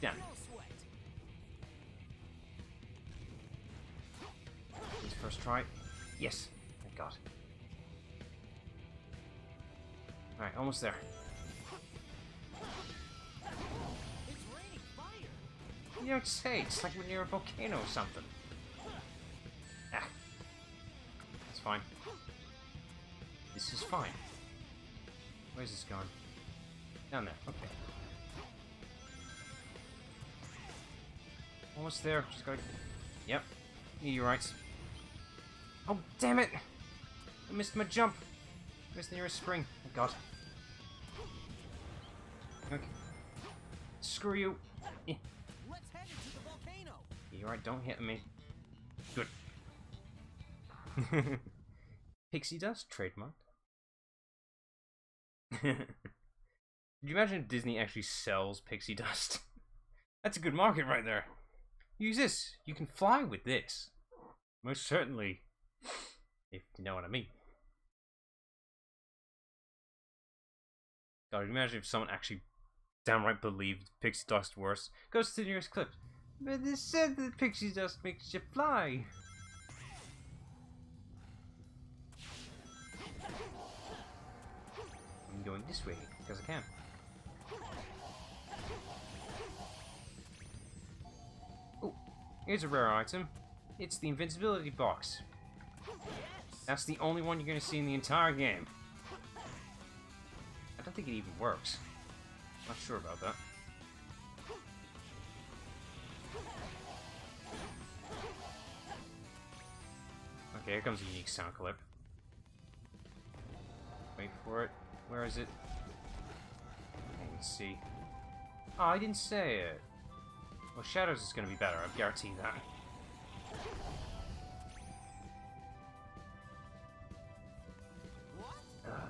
Damn. This first try. Yes. Thank God. Alright, almost there. You don't say. It's like when you're a volcano or something. Ah. That's fine. This is fine. Where's this going? Down there. Okay. Almost there. Just gotta... Yep. Meteorites. Oh, damn it! I missed my jump. Missed the nearest spring. Oh, God. Okay. Screw you. Eh. Let's head into the volcano. You're right, don't hit me. Good. Pixie dust? Trademarked. Could you imagine if Disney actually sells pixie dust? That's a good market right there. Use this. You can fly with this. Most certainly. If you know what I mean. God, imagine if someone actually downright believed pixie dust worse. Goes to the nearest clip. But they said that pixie dust makes you fly. I'm going this way because I can. Oh, here's a rare item. It's the invincibility box. That's the only one you're going to see in the entire game. I don't think it even works. Not sure about that. Okay, here comes a unique sound clip. Wait for it. Where is it? I can see. Oh, I didn't say it. Well, Shadows is going to be better, I guarantee that.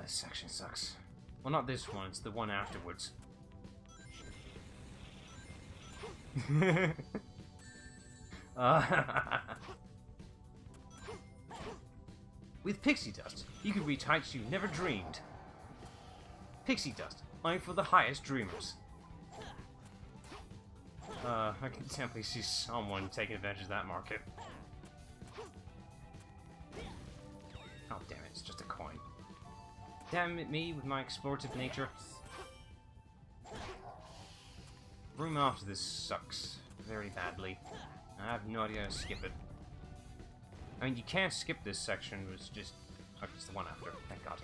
This section sucks. Well, not this one, it's the one afterwards. With pixie dust, you can reach heights you never dreamed. Pixie dust, only for the highest dreamers. I can definitely see someone taking advantage of that market. Oh damn it, it's just a coin. Damn it me with my explorative nature. Room after this sucks very badly. I have no idea how to skip it. I mean, you can't skip this section, it's just... Okay, it's the one after, thank God.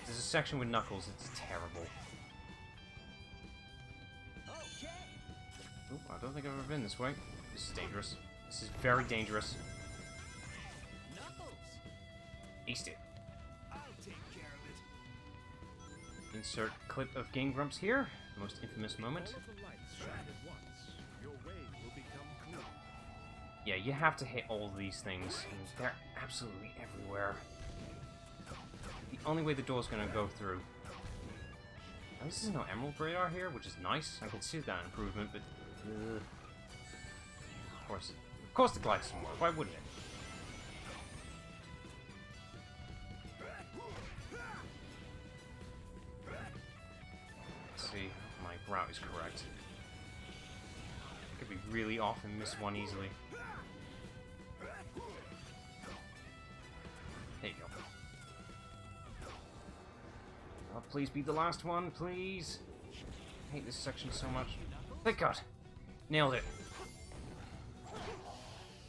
There's a section with Knuckles, it's terrible. Oop, I don't think I've ever been this way. This is dangerous. This is very dangerous. Aced it. I'll take care of it. Insert clip of Game Grumps here. The most infamous moment. All of the lights shine at once. Your way will become clear. Yeah, you have to hit all these things. And they're absolutely everywhere. The only way the door's gonna go through. least there's no emerald radar here, which is nice. I can see that improvement, but of course the glide doesn't work. Why wouldn't it? Let's see if my route is correct. I could be really off and miss one easily. There you go. Oh, please be the last one, please. I hate this section so much. Thank God. Nailed it.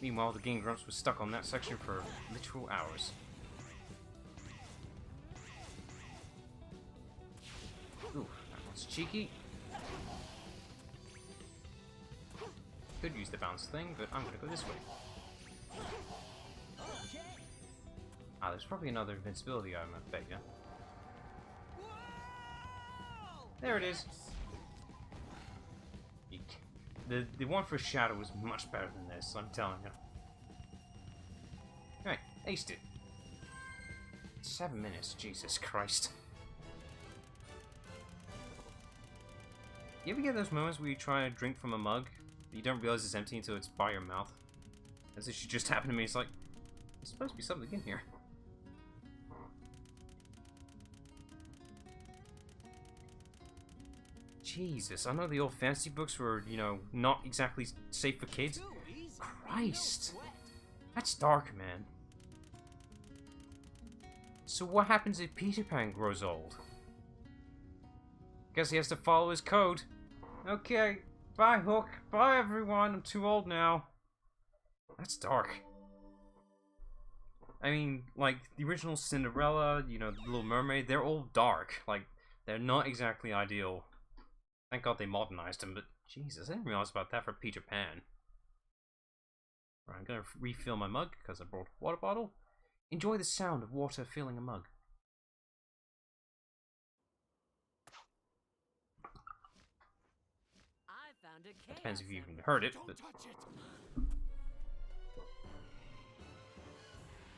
Meanwhile, the Game Grumps was stuck on that section for literal hours. Ooh, that one's cheeky. Could use the bounce thing, but I'm gonna go this way. Ah, there's probably another invincibility item, I bet ya. There it is. The one for Shadow is much better than this, I'm telling you. Alright, aced it. 7 minutes, Jesus Christ. You ever get those moments where you try to drink from a mug, but you don't realize it's empty until it's by your mouth? As if it just happened to me, it's like, there's supposed to be something in here. Jesus, I know the old fantasy books were, you know, not exactly safe for kids. Christ! That's dark, man. So what happens if Peter Pan grows old? Guess he has to follow his code. Okay, bye Hook, bye everyone, I'm too old now. That's dark. I mean, like, the original Cinderella, you know, the Little Mermaid, they're all dark. Like, they're not exactly ideal. Thank God they modernized them, but Jesus, I didn't realize about that for Peter Pan. Right, I'm gonna refill my mug, because I brought a water bottle. Enjoy the sound of water filling a mug. I found a chaos Depends if you even emerald. heard it, but... Don't touch it!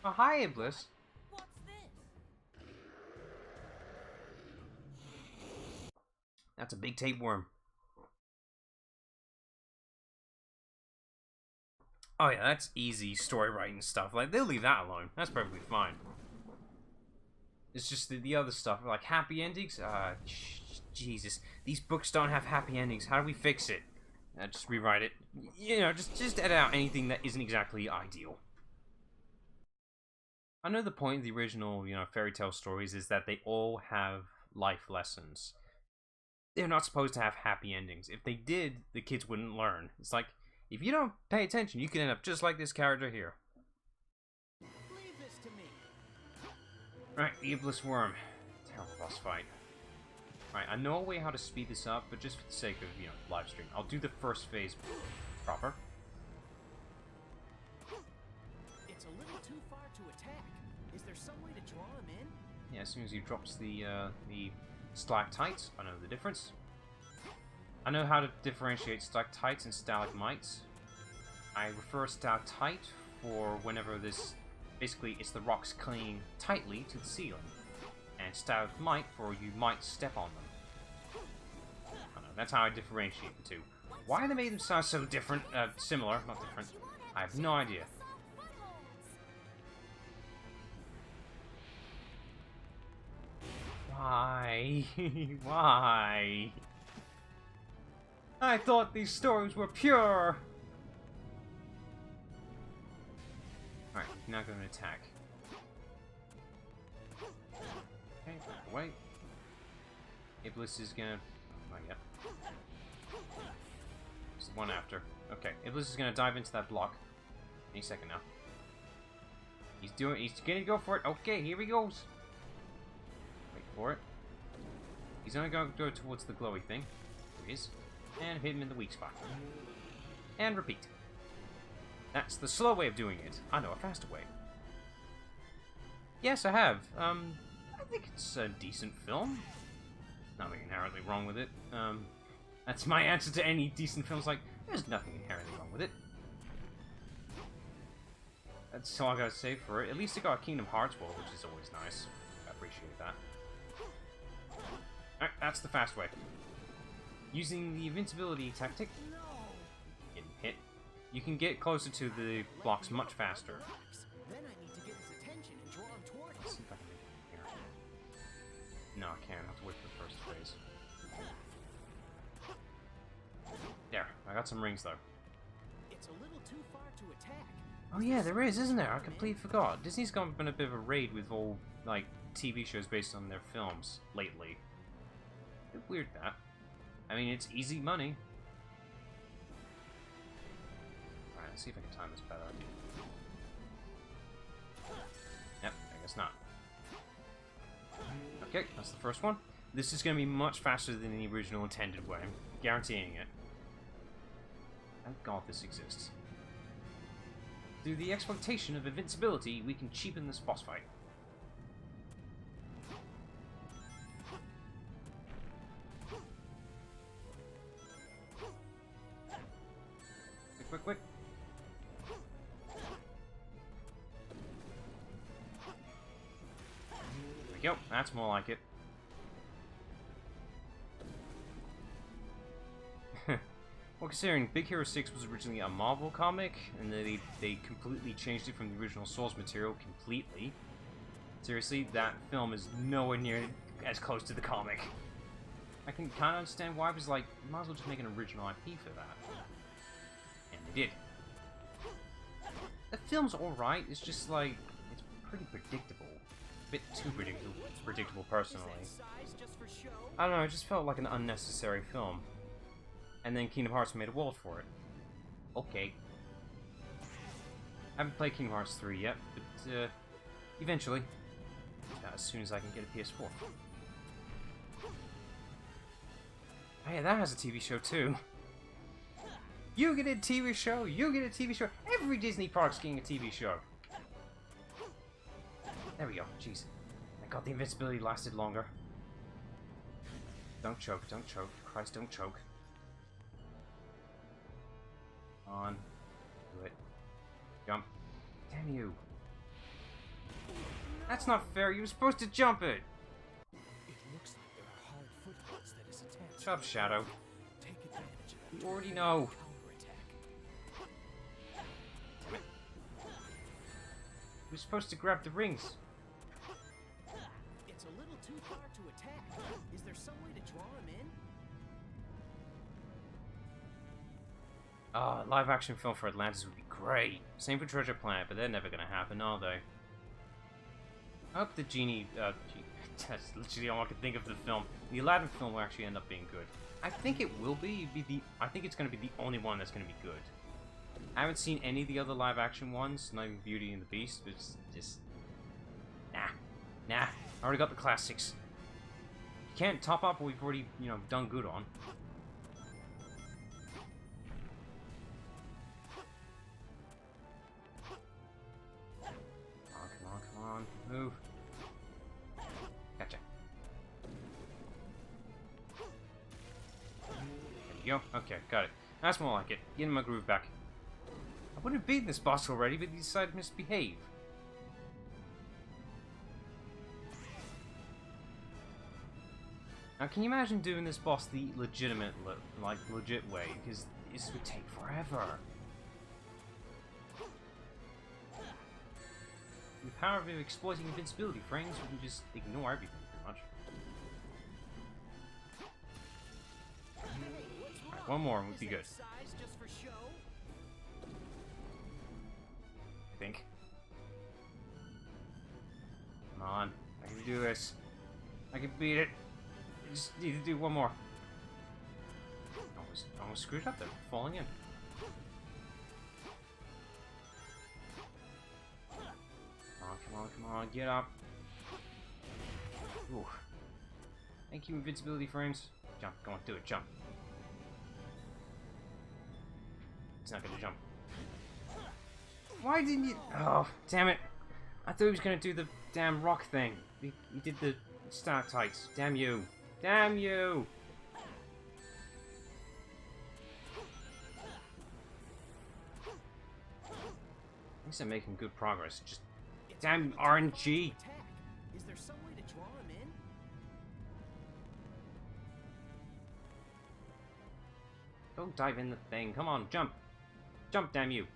Oh, hi, Iblis. What's this? That's a big tapeworm. Oh yeah, that's easy story writing stuff. Like, they'll leave that alone. That's perfectly fine. It's just the other stuff, like happy endings. Jesus, these books don't have happy endings. How do we fix it? Just rewrite it. You know, just edit out anything that isn't exactly ideal. I know the point of the original, you know, fairy tale stories is that they all have life lessons. They're not supposed to have happy endings. If they did, the kids wouldn't learn. It's like, if you don't pay attention, you can end up just like this character here. Leave this to me. Right, the Iblis Worm. Terrible boss fight. Right, I know a way how to speed this up, but just for the sake of, you know, live stream, I'll do the first phase proper. It's a little too far to attack. Is there some way to draw him in? Yeah, as soon as he drops the stalactites, I know the difference. I know how to differentiate stalactites and stalagmites. I refer stalactite for whenever this... Basically, it's the rocks clinging tightly to the ceiling. And stalagmite for you might step on them. I know, that's how I differentiate the two. Why they made them sound so different, similar, not different, I have no idea. Why? Why? I thought these stories were pure! Alright, now going to attack. Okay, back away. Iblis is gonna... Oh, not yet. It's the one after. Okay, Iblis is gonna dive into that block. Any second now. He's gonna go for it. Okay, here he goes. Wait for it. He's gonna go towards the glowy thing. There he is. And hit him in the weak spot. And repeat. That's the slow way of doing it. I know a faster way. Yes, I have. I think it's a decent film. Nothing inherently wrong with it. That's my answer to any decent films. Like, there's nothing inherently wrong with it. That's all I gotta say for it. At least it got a Kingdom Hearts world, which is always nice. I appreciate that. Alright, that's the fast way. Using the invincibility tactic, getting hit, you can get closer to the blocks much faster. Then I need to get his attention and draw him toward Let's us. see if I can make it here. No, I can't. I have to wait for the first phase. There, I got some rings though. It's a little too far to attack. Oh yeah, there is, isn't there? I completely forgot. Disney's gone on a bit of a raid with all, like, TV shows based on their films lately. A bit weird, that. I mean, it's easy money. Alright, let's see if I can time this better. Yep, I guess not. Okay, that's the first one. This is going to be much faster than the original intended way. I'm guaranteeing it. Thank God this exists. Through the exploitation of invincibility, we can cheapen this boss fight. Quick, quick, quick. There we go. That's more like it. Well, considering Big Hero 6 was originally a Marvel comic, and then they completely changed it from the original source material completely. Seriously, that film is nowhere near as close to the comic. I can kind of understand why, because, like, you might as well just make an original IP for that. And they did. The film's alright, it's just, like, it's pretty predictable. A bit too predictable personally. Size just for show? I don't know, it just felt like an unnecessary film. And then Kingdom Hearts made a world for it. Okay. I haven't played Kingdom Hearts 3 yet, but eventually. As soon as I can get a PS4. Hey, that has a TV show too. You get a TV show, you get a TV show. Every Disney park's getting a TV show. There we go, jeez. Thank God the invincibility lasted longer. Don't choke, don't choke. Christ, don't choke. On. Do it. Jump. Damn you. That's not fair. You were supposed to jump it. It looks like there are hard footholds that is attached. Shut up, Shadow. Take advantage of that. You already know. Counterattack. Damn it. You're supposed to grab the rings. It's a little too far to attack. Is there some way to draw him in? Live action film for Atlantis would be great. Same for Treasure Planet, but they're never gonna happen, are they? I hope the Genie, that's literally all I can think of the film. The Aladdin film will actually end up being good. I think it will be. I think it's gonna be the only one that's gonna be good. I haven't seen any of the other live action ones, not even Beauty and the Beast, but it's just... Nah. I already got the classics. You can't top up what we've already, done good on. Come on, move. Gotcha. There we go. Okay, got it. That's more like it. Getting my groove back. I would have beaten this boss already, but he decided to misbehave. Now, can you imagine doing this boss the legitimate, legit way? Because this would take forever. With the power of exploiting invincibility frames, we can just ignore everything, pretty much. Alright, one more and we'd be good. Size just for show? I think. Come on, I can do this. I can beat it. I just need to do one more. Almost screwed up there, falling in. Come on, get up. Ooh. Thank you, invincibility frames. Jump, go on, do it, jump. He's not gonna jump. Why didn't you? Oh, damn it. I thought he was gonna do the damn rock thing. He did the stalactites. Damn you. Damn you! At least I'm making good progress. Just damn RNG! Attack. Is there some way to draw him in? Go dive in the thing. Come on, jump. Jump, damn you.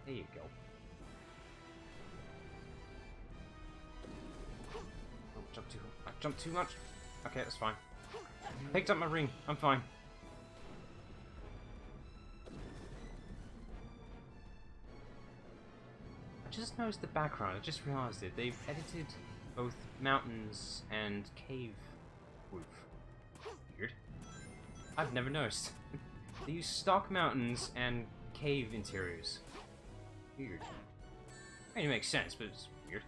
There you go. Oh, I jumped too much. Okay, that's fine. Picked up my ring. I'm fine. I just noticed the background. I just realized it. They've edited both mountains and cave roof. Weird. I've never noticed. They use stock mountains and cave interiors. Weird. I mean, it makes sense, but it's weird.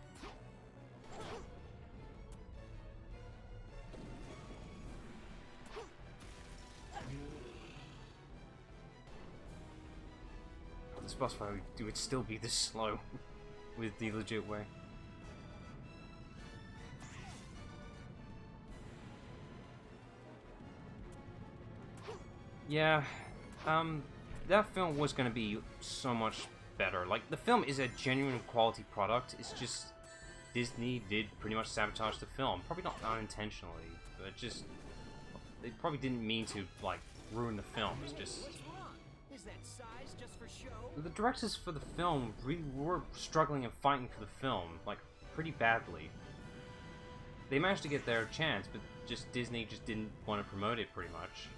Oh, this boss fight would still be this slow with the legit way. Yeah, that film was going to be so much better. Like, the film is a genuine quality product. It's just Disney did pretty much sabotage the film. Probably not unintentionally, but just they probably didn't mean to like ruin the film. It's just What's wrong? Is that size just for show? the directors for the film really were struggling and fighting for the film like pretty badly. They managed to get their chance, but just Disney just didn't want to promote it pretty much.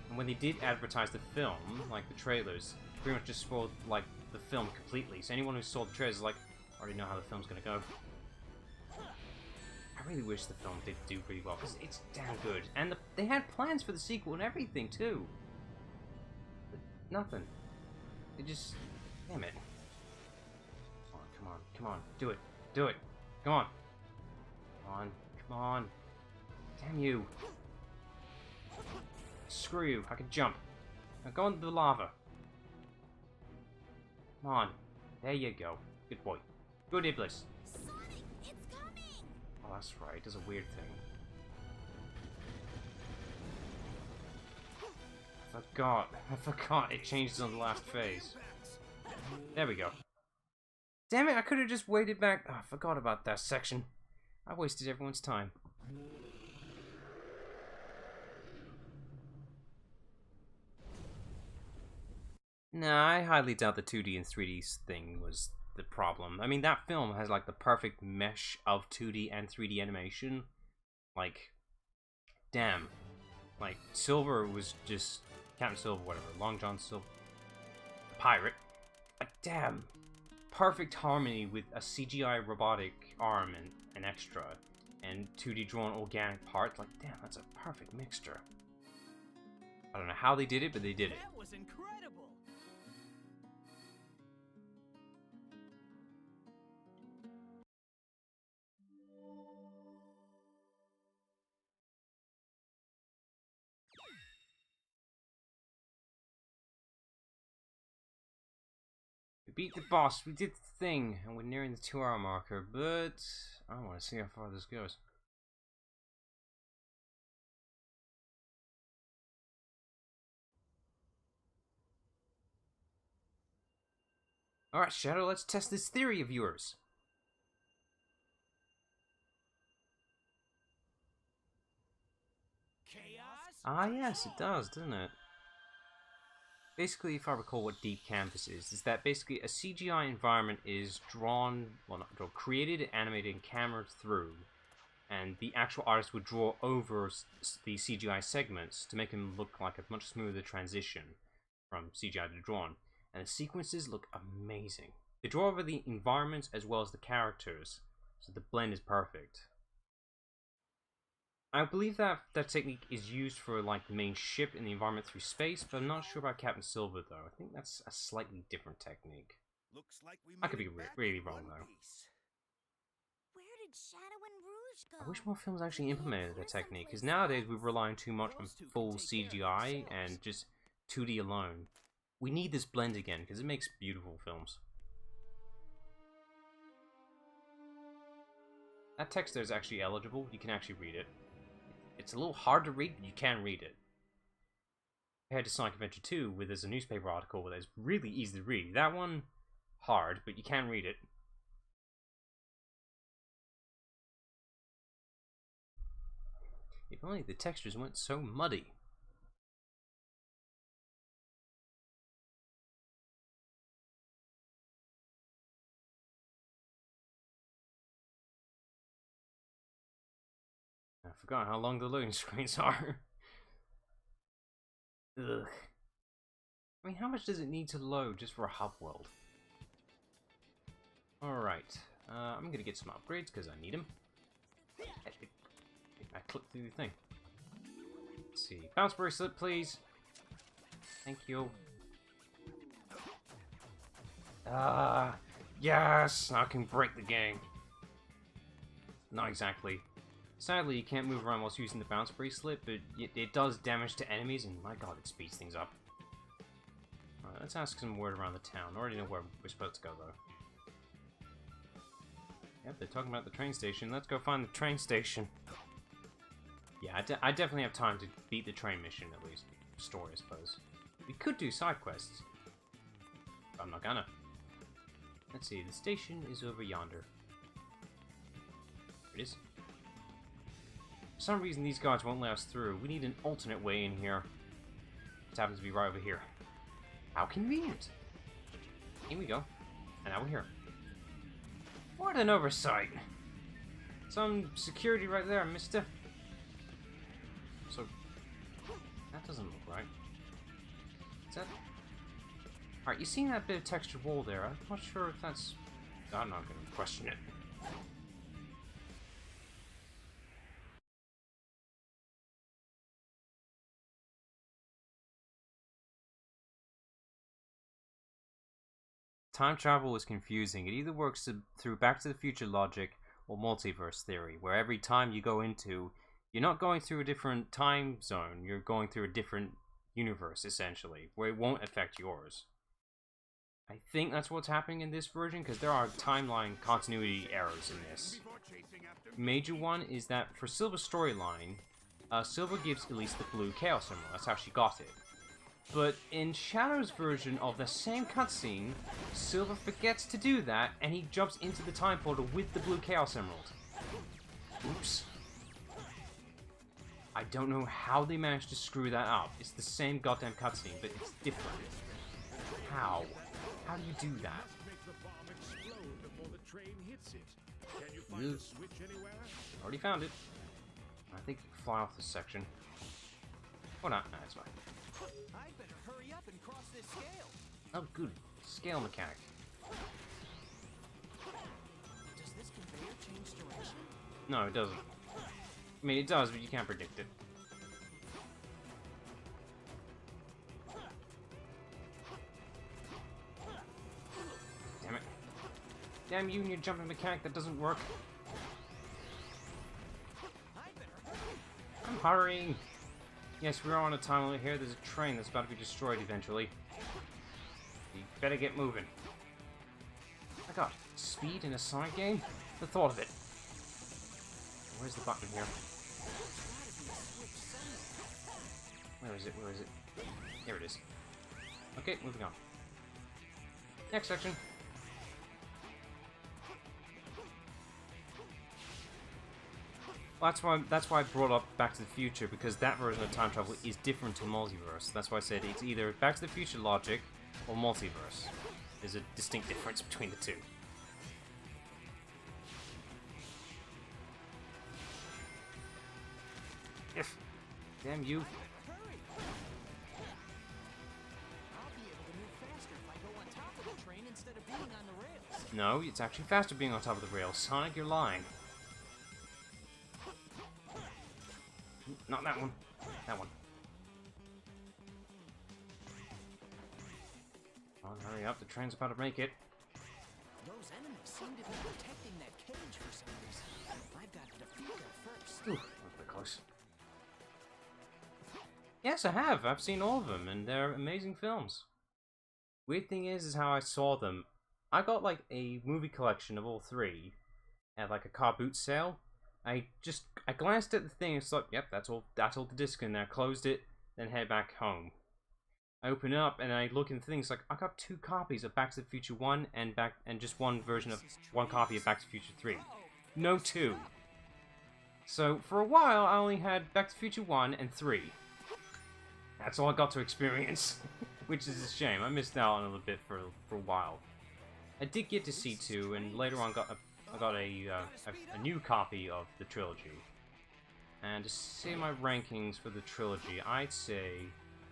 And when they did advertise the film, like the trailers, pretty much just spoiled like the film completely. So anyone who saw the trailers is like, already know how the film's gonna go. I really wish the film did do pretty well, because it's damn good. And they had plans for the sequel and everything too. But nothing. They just, damn it. Come on, do it, come on. Come on. Damn you. Screw you, I can jump. Now go into the lava. Come on. There you go. Good boy. Good Iblis. Sonic, it's coming! Oh, that's right. It does a weird thing. I forgot. It changes on the last phase. There we go. Damn it, I could have just waited back. Oh, I forgot about that section. I wasted everyone's time. Nah, I highly doubt the 2D and 3D thing was the problem. I mean, that film has like the perfect mesh of 2D and 3D animation. Like, damn. Like, Silver was just Captain Silver, whatever. Long John Silver. Pirate. Like, damn. Perfect harmony with a CGI robotic arm and an extra. And 2D drawn organic parts. Like, damn, that's a perfect mixture. I don't know how they did it, but they did it. That was incredible. We beat the boss, we did the thing, and we're nearing the 2-hour marker, but I want to see how far this goes. Alright, Shadow, let's test this theory of yours. Chaos? Ah, yes, it does, doesn't it? Basically, if I recall what Deep Canvas is that basically a CGI environment is drawn, well, not drawn, created, animated, and cameraed through, and the actual artist would draw over the CGI segments to make them look like a much smoother transition from CGI to drawn. And the sequences look amazing. They draw over the environments as well as the characters, so the blend is perfect. I believe that technique is used for like the main ship in the environment through space, but I'm not sure about Captain Silver though. I think that's a slightly different technique. Looks like we I could made be it back really in wrong one though. piece. Where did Shadow and Rouge go? I wish more films actually implemented that technique, because nowadays we're relying too much on full CGI and just 2D alone. We need this blend again, because it makes beautiful films. That text there is actually eligible, you can actually read it. It's a little hard to read, but you can read it. Compared to Sonic Adventure 2, where there's a newspaper article where it's really easy to read. That one, hard, but you can read it. If only the textures weren't so muddy. forgot how long the loading screens are. Ugh. I mean, how much does it need to load just for a hub world? Alright, I'm gonna get some upgrades because I need them. I clicked through the thing. Let's see. Bounce bracelet, please. Thank you. Ah, yes! I can break the game. Not exactly. Sadly, you can't move around whilst using the bounce bracelet, but it does damage to enemies, and my god, it speeds things up. Alright, let's ask some word around the town. I already know where we're supposed to go, though. Yep, they're talking about the train station. Let's go find the train station. Yeah, I definitely have time to beat the train mission, at least. Story, I suppose. We could do side quests. But I'm not gonna. Let's see, the station is over yonder. There it is. For some reason, these guards won't let us through. We need an alternate way in here. It happens to be right over here. How convenient! Here we go. And now we're here. What an oversight! Some security right there, mister. So, that doesn't look right. Is that... Alright, you seen that bit of textured wall there? I'm not sure if that's... I'm not gonna question it. Time travel is confusing. It either works through Back to the Future logic or multiverse theory, where every time you go into, you're not going through a different time zone, you're going through a different universe, essentially, where it won't affect yours. I think that's what's happening in this version, because there are timeline continuity errors in this. Major one is that for Silver's storyline, Silver gives Elise the blue Chaos Emerald. That's how she got it. But in Shadow's version of the same cutscene, Silver forgets to do that, and he jumps into the time portal with the blue Chaos Emerald. Oops. I don't know how they managed to screw that up. It's the same goddamn cutscene, but it's different. How? How do you do that? Make the bomb explode before the train hits it. Can you find a switch anywhere? Already found it. I think you can fly off this section. Or not. Nah, it's fine. I'd better hurry up and cross this scale. Oh, good. Scale mechanic. Does this conveyor change direction? No, it doesn't. I mean, it does, but you can't predict it. Damn it. Damn you and your jumping mechanic that doesn't work. I'm hurrying. Yes, we're on a time limit here. There's a train that's about to be destroyed eventually. You better get moving. My god, speed in a Sonic game? The thought of it. Where's the button here? Where is it? Where is it? Here it is. Okay, moving on. Next section. Well, that's why I brought up Back to the Future, because that version of time travel is different to multiverse. That's why I said it's either Back to the Future logic or multiverse. There's a distinct difference between the two. If. Damn you. Hurry! I'll be able to move faster if I go on top of the train instead of being on the rails. No, it's actually faster being on top of the rails. Sonic, you're lying. Not that one. That one. Come on, hurry up. The train's about to make it. Those enemies seem to be protecting that cage for some reason. I've got to defeat them first. Ooh, that was a bit close. Yes, I have. I've seen all of them, and they're amazing films. Weird thing is how I saw them. I got like a movie collection of all three at like a car boot sale. I glanced at the thing and thought, yep, that's all the disc in there. Closed it, then head back home. I open it up and I look in the things like I got 2 copies of Back to the Future 1 and just one copy of Back to the Future 3. No 2. So for a while I only had Back to the Future 1 and 3. That's all I got to experience, which is a shame. I missed out on a little bit for a while. I did get to see 2, and later on I got a new copy of the trilogy. And to say my rankings for the trilogy, I'd say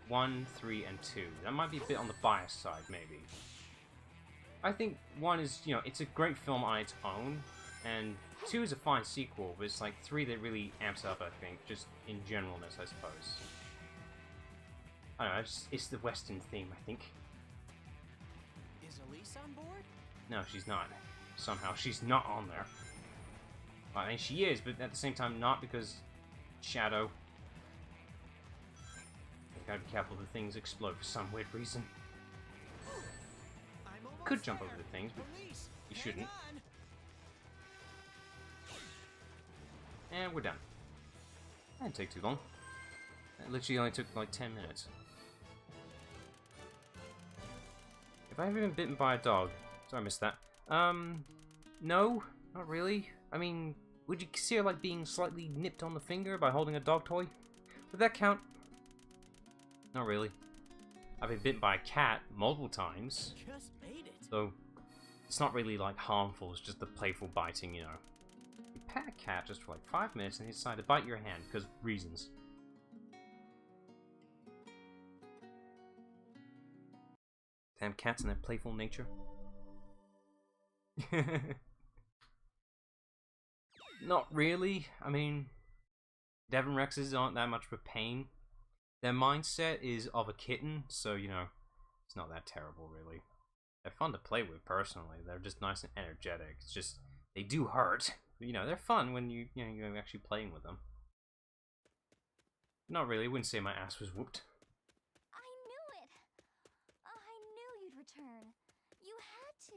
1, 3, and 2. That might be a bit on the bias side, maybe. I think 1 is, you know, it's a great film on its own, and 2 is a fine sequel, but it's like 3 that really amps up, I think, just in generalness, I suppose. I don't know, it's the Western theme, I think. Is Elise on board? No, she's not. Somehow, she's not on there. Well, I mean, she is, but at the same time, not because Shadow. You gotta be careful that things explode for some weird reason. I'm almost Could jump there. over the things, but Elise, you hang shouldn't. on. And we're done. That didn't take too long. It literally only took like 10 minutes. Have I ever been bitten by a dog? Sorry, I missed that. No, not really. I mean, would you consider like being slightly nipped on the finger by holding a dog toy? Would that count? Not really. I've been bitten by a cat multiple times, Just made it. so it's not really like harmful, it's just the playful biting, you know. You pet a cat just for like 5 minutes and they decide to bite your hand because of reasons. Damn cats and their playful nature. Not really. I mean, Devon Rexes aren't that much of a pain. Their mindset is of a kitten, so, you know, it's not that terrible, really. They're fun to play with, personally. They're just nice and energetic. It's just, they do hurt. But, you know, they're fun when you're actually playing with them. Not really. I wouldn't say my ass was whooped. I knew it! I knew you'd return. You had to.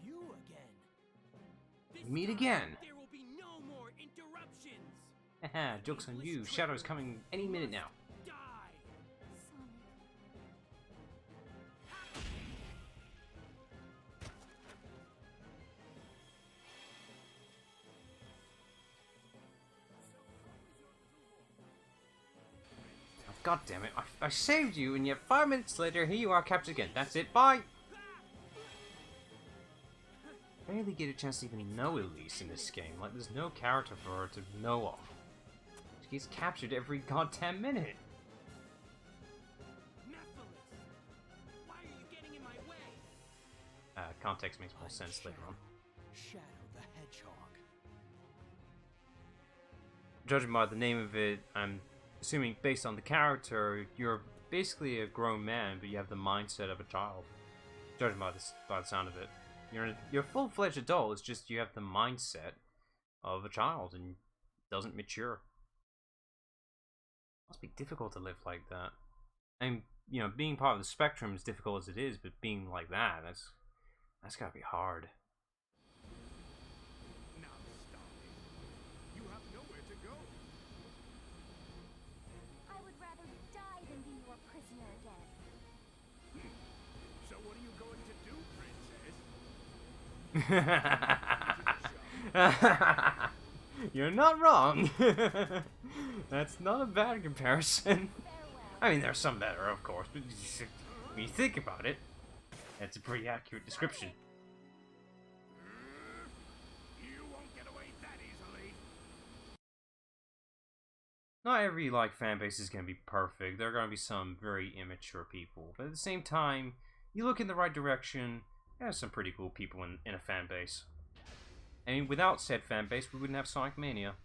You again. This Meet time, again. There will be no more interruptions. Haha, joke's on you. Shadow's coming any minute now. Die. Sonic. Oh, God damn it. I saved you, and yet 5 minutes later, here you are captured again. That's it. Bye! I barely get a chance to even know Elise in this game. Like, there's no character for her to know of. She gets captured every goddamn minute. Nephilis. Why are you getting in my way? Context makes more sense later on. Shadow the Hedgehog. Judging by the name of it, I'm assuming based on the character, you're basically a grown man, but you have the mindset of a child. Judging by the sound of it. You're a full-fledged adult, it's just you have the mindset of a child and doesn't mature. Must be difficult to live like that. And, you know, being part of the spectrum is difficult as it is, but being like that, that's gotta be hard. Now stop it. You have nowhere to go. I would rather die than be your prisoner again. So what are you going to do, princess? You're not wrong. That's not a bad comparison. I mean, there's some better, of course, but when you think about it, that's a pretty accurate description. You won't get away that easily. Not every fan base is gonna be perfect. There are gonna be some very immature people, but at the same time, you look in the right direction. There's some pretty cool people in a fan base. I mean, without said fan base, we wouldn't have Sonic Mania.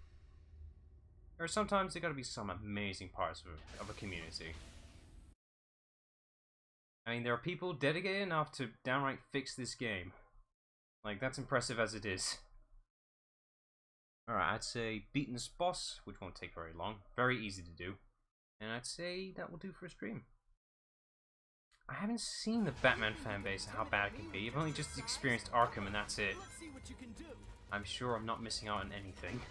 Or sometimes there gotta be some amazing parts of a community. I mean, there are people dedicated enough to downright fix this game. Like, that's impressive as it is. Alright, I'd say beating this boss, which won't take very long. Very easy to do. And I'd say that will do for a stream. I haven't seen the Batman fanbase and how bad it can be. I've only just experienced Arkham and that's it. Let's see what you can do. I'm sure I'm not missing out on anything.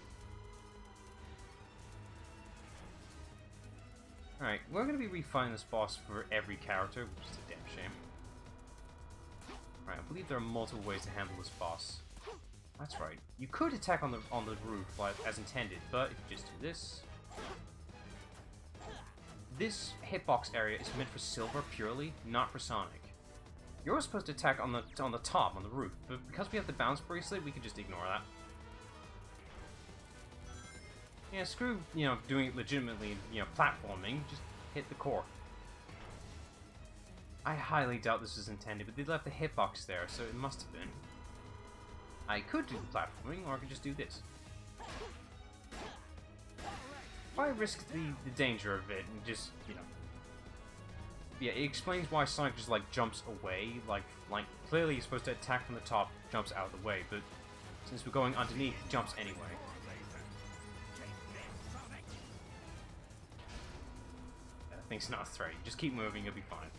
Alright, we're going to be refining this boss for every character, which is a damn shame. Alright, I believe there are multiple ways to handle this boss. That's right. You could attack on the roof as intended, but if you just do this... This hitbox area is meant for Silver purely, not for Sonic. You're supposed to attack on the top, on the roof, but because we have the bounce bracelet, we can just ignore that. Yeah, screw, doing it legitimately, platforming, just hit the core. I highly doubt this was intended, but they left the hitbox there, so it must have been. I could do the platforming, or I could just do this. Why risk the danger of it and just, Yeah, it explains why Sonic just, jumps away, like clearly he's supposed to attack from the top, jumps out of the way, but since we're going underneath, he jumps anyway. That thing's not a threat, you just keep moving, you'll be fine.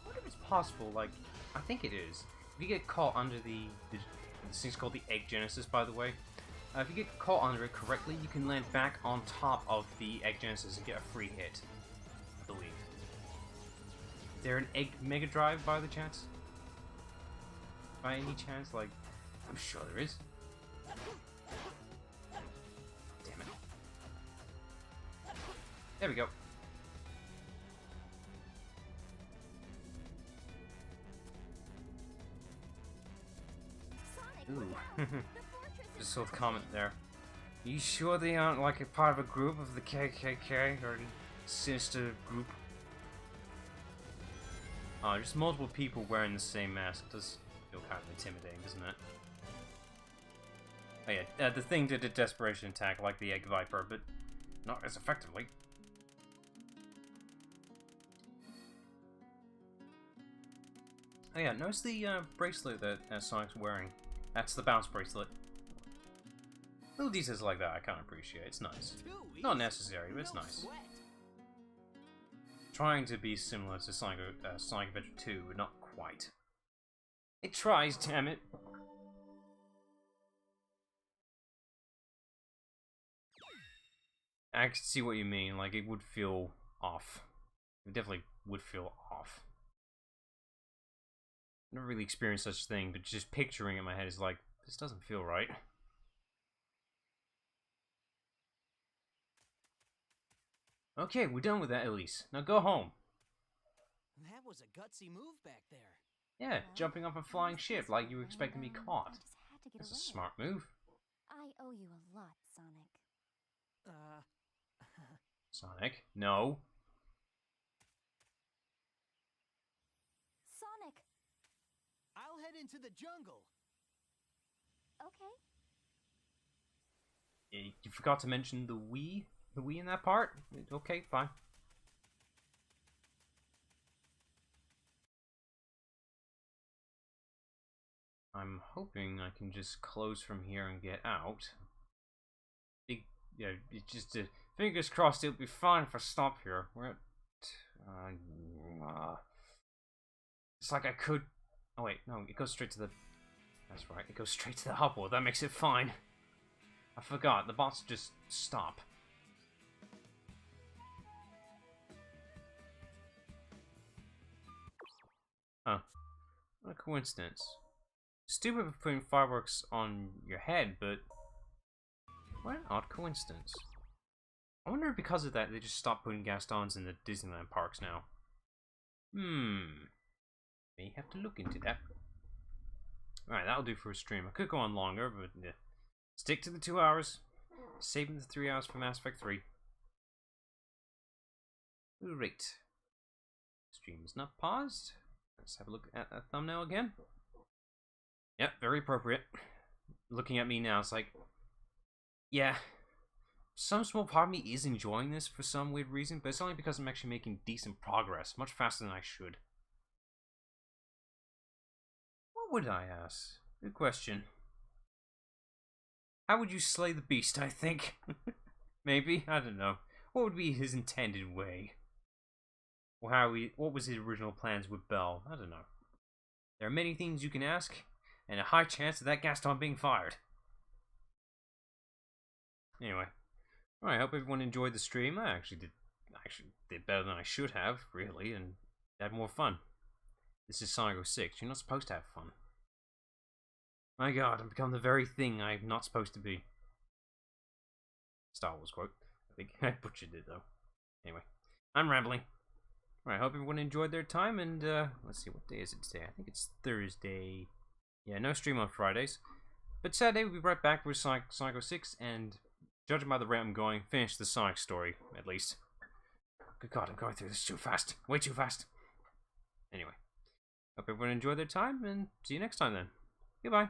I wonder if it's possible, I think it is. If you get caught under this thing's called the Egg Genesis, by the way. If you get caught under it correctly, you can land back on top of the Egg Genesis and get a free hit, I believe. Is there an Egg Mega Drive by the chance? By any chance? I'm sure there is. Damn it. There we go. Ooh. Just saw the comment there. You sure they aren't a part of a group of the KKK or any sinister group? Oh, just multiple people wearing the same mask. It does feel kind of intimidating, doesn't it? Oh yeah, the thing did a desperation attack like the Egg Viper, but not as effectively. Oh yeah, notice the bracelet that Sonic's wearing. That's the bounce bracelet. Little details like that I kind of appreciate. It's nice. Not necessary, but it's nice. Trying to be similar to Sonic Adventure 2, but not quite. It tries, damn it. I can see what you mean. It would feel off. It definitely would feel off. Never really experienced such a thing, but just picturing it in my head is this doesn't feel right. Okay, we're done with that, Elise. Now go home. That was a gutsy move back there. Yeah, jumping off a flying ship like you were expecting to be caught. That's a smart move. I owe you a lot, Sonic. Sonic, no. Sonic! I'll head into the jungle. Okay. You forgot to mention the Wii? The Wii in that part? Okay, fine. I'm hoping I can just close from here and get out. It's just fingers crossed it'll be fine if I stop here. We're at... it's like I could... Oh wait, no, it goes straight to the... That's right, it goes straight to the hubble. That makes it fine. I forgot, the bots just stop. Huh. What a coincidence. Stupid for putting fireworks on your head, but... What an odd coincidence. I wonder if because of that they just stopped putting Gastons in the Disneyland parks now. May have to look into that. Alright, that'll do for a stream. I could go on longer, but stick to the 2 hours. Saving the 3 hours for Mass Effect 3. Great. Stream is not paused. Let's have a look at that thumbnail again. Yep, very appropriate. Looking at me now, it's yeah, some small part of me is enjoying this for some weird reason, but it's only because I'm actually making decent progress, much faster than I should. What would I ask? Good question. How would you slay the beast, I think? Maybe? I don't know. What would be his intended way? Or what was his original plans with Belle? I don't know. There are many things you can ask, and a high chance of that Gaston being fired. Anyway, alright, I hope everyone enjoyed the stream. I actually did better than I should have, really, and had more fun. This is Sonic 06. You're not supposed to have fun. My god, I've become the very thing I'm not supposed to be. Star Wars quote. I think I butchered it, though. Anyway, I'm rambling. Right, hope everyone enjoyed their time, and let's see, what day is it today? I think it's Thursday. Yeah, no stream on Fridays. But Saturday, we'll be right back with Sonic 06, and judging by the rate I'm going, finish the Sonic story, at least. Good God, I'm going through this too fast. Way too fast. Anyway, hope everyone enjoyed their time, and see you next time then. Goodbye.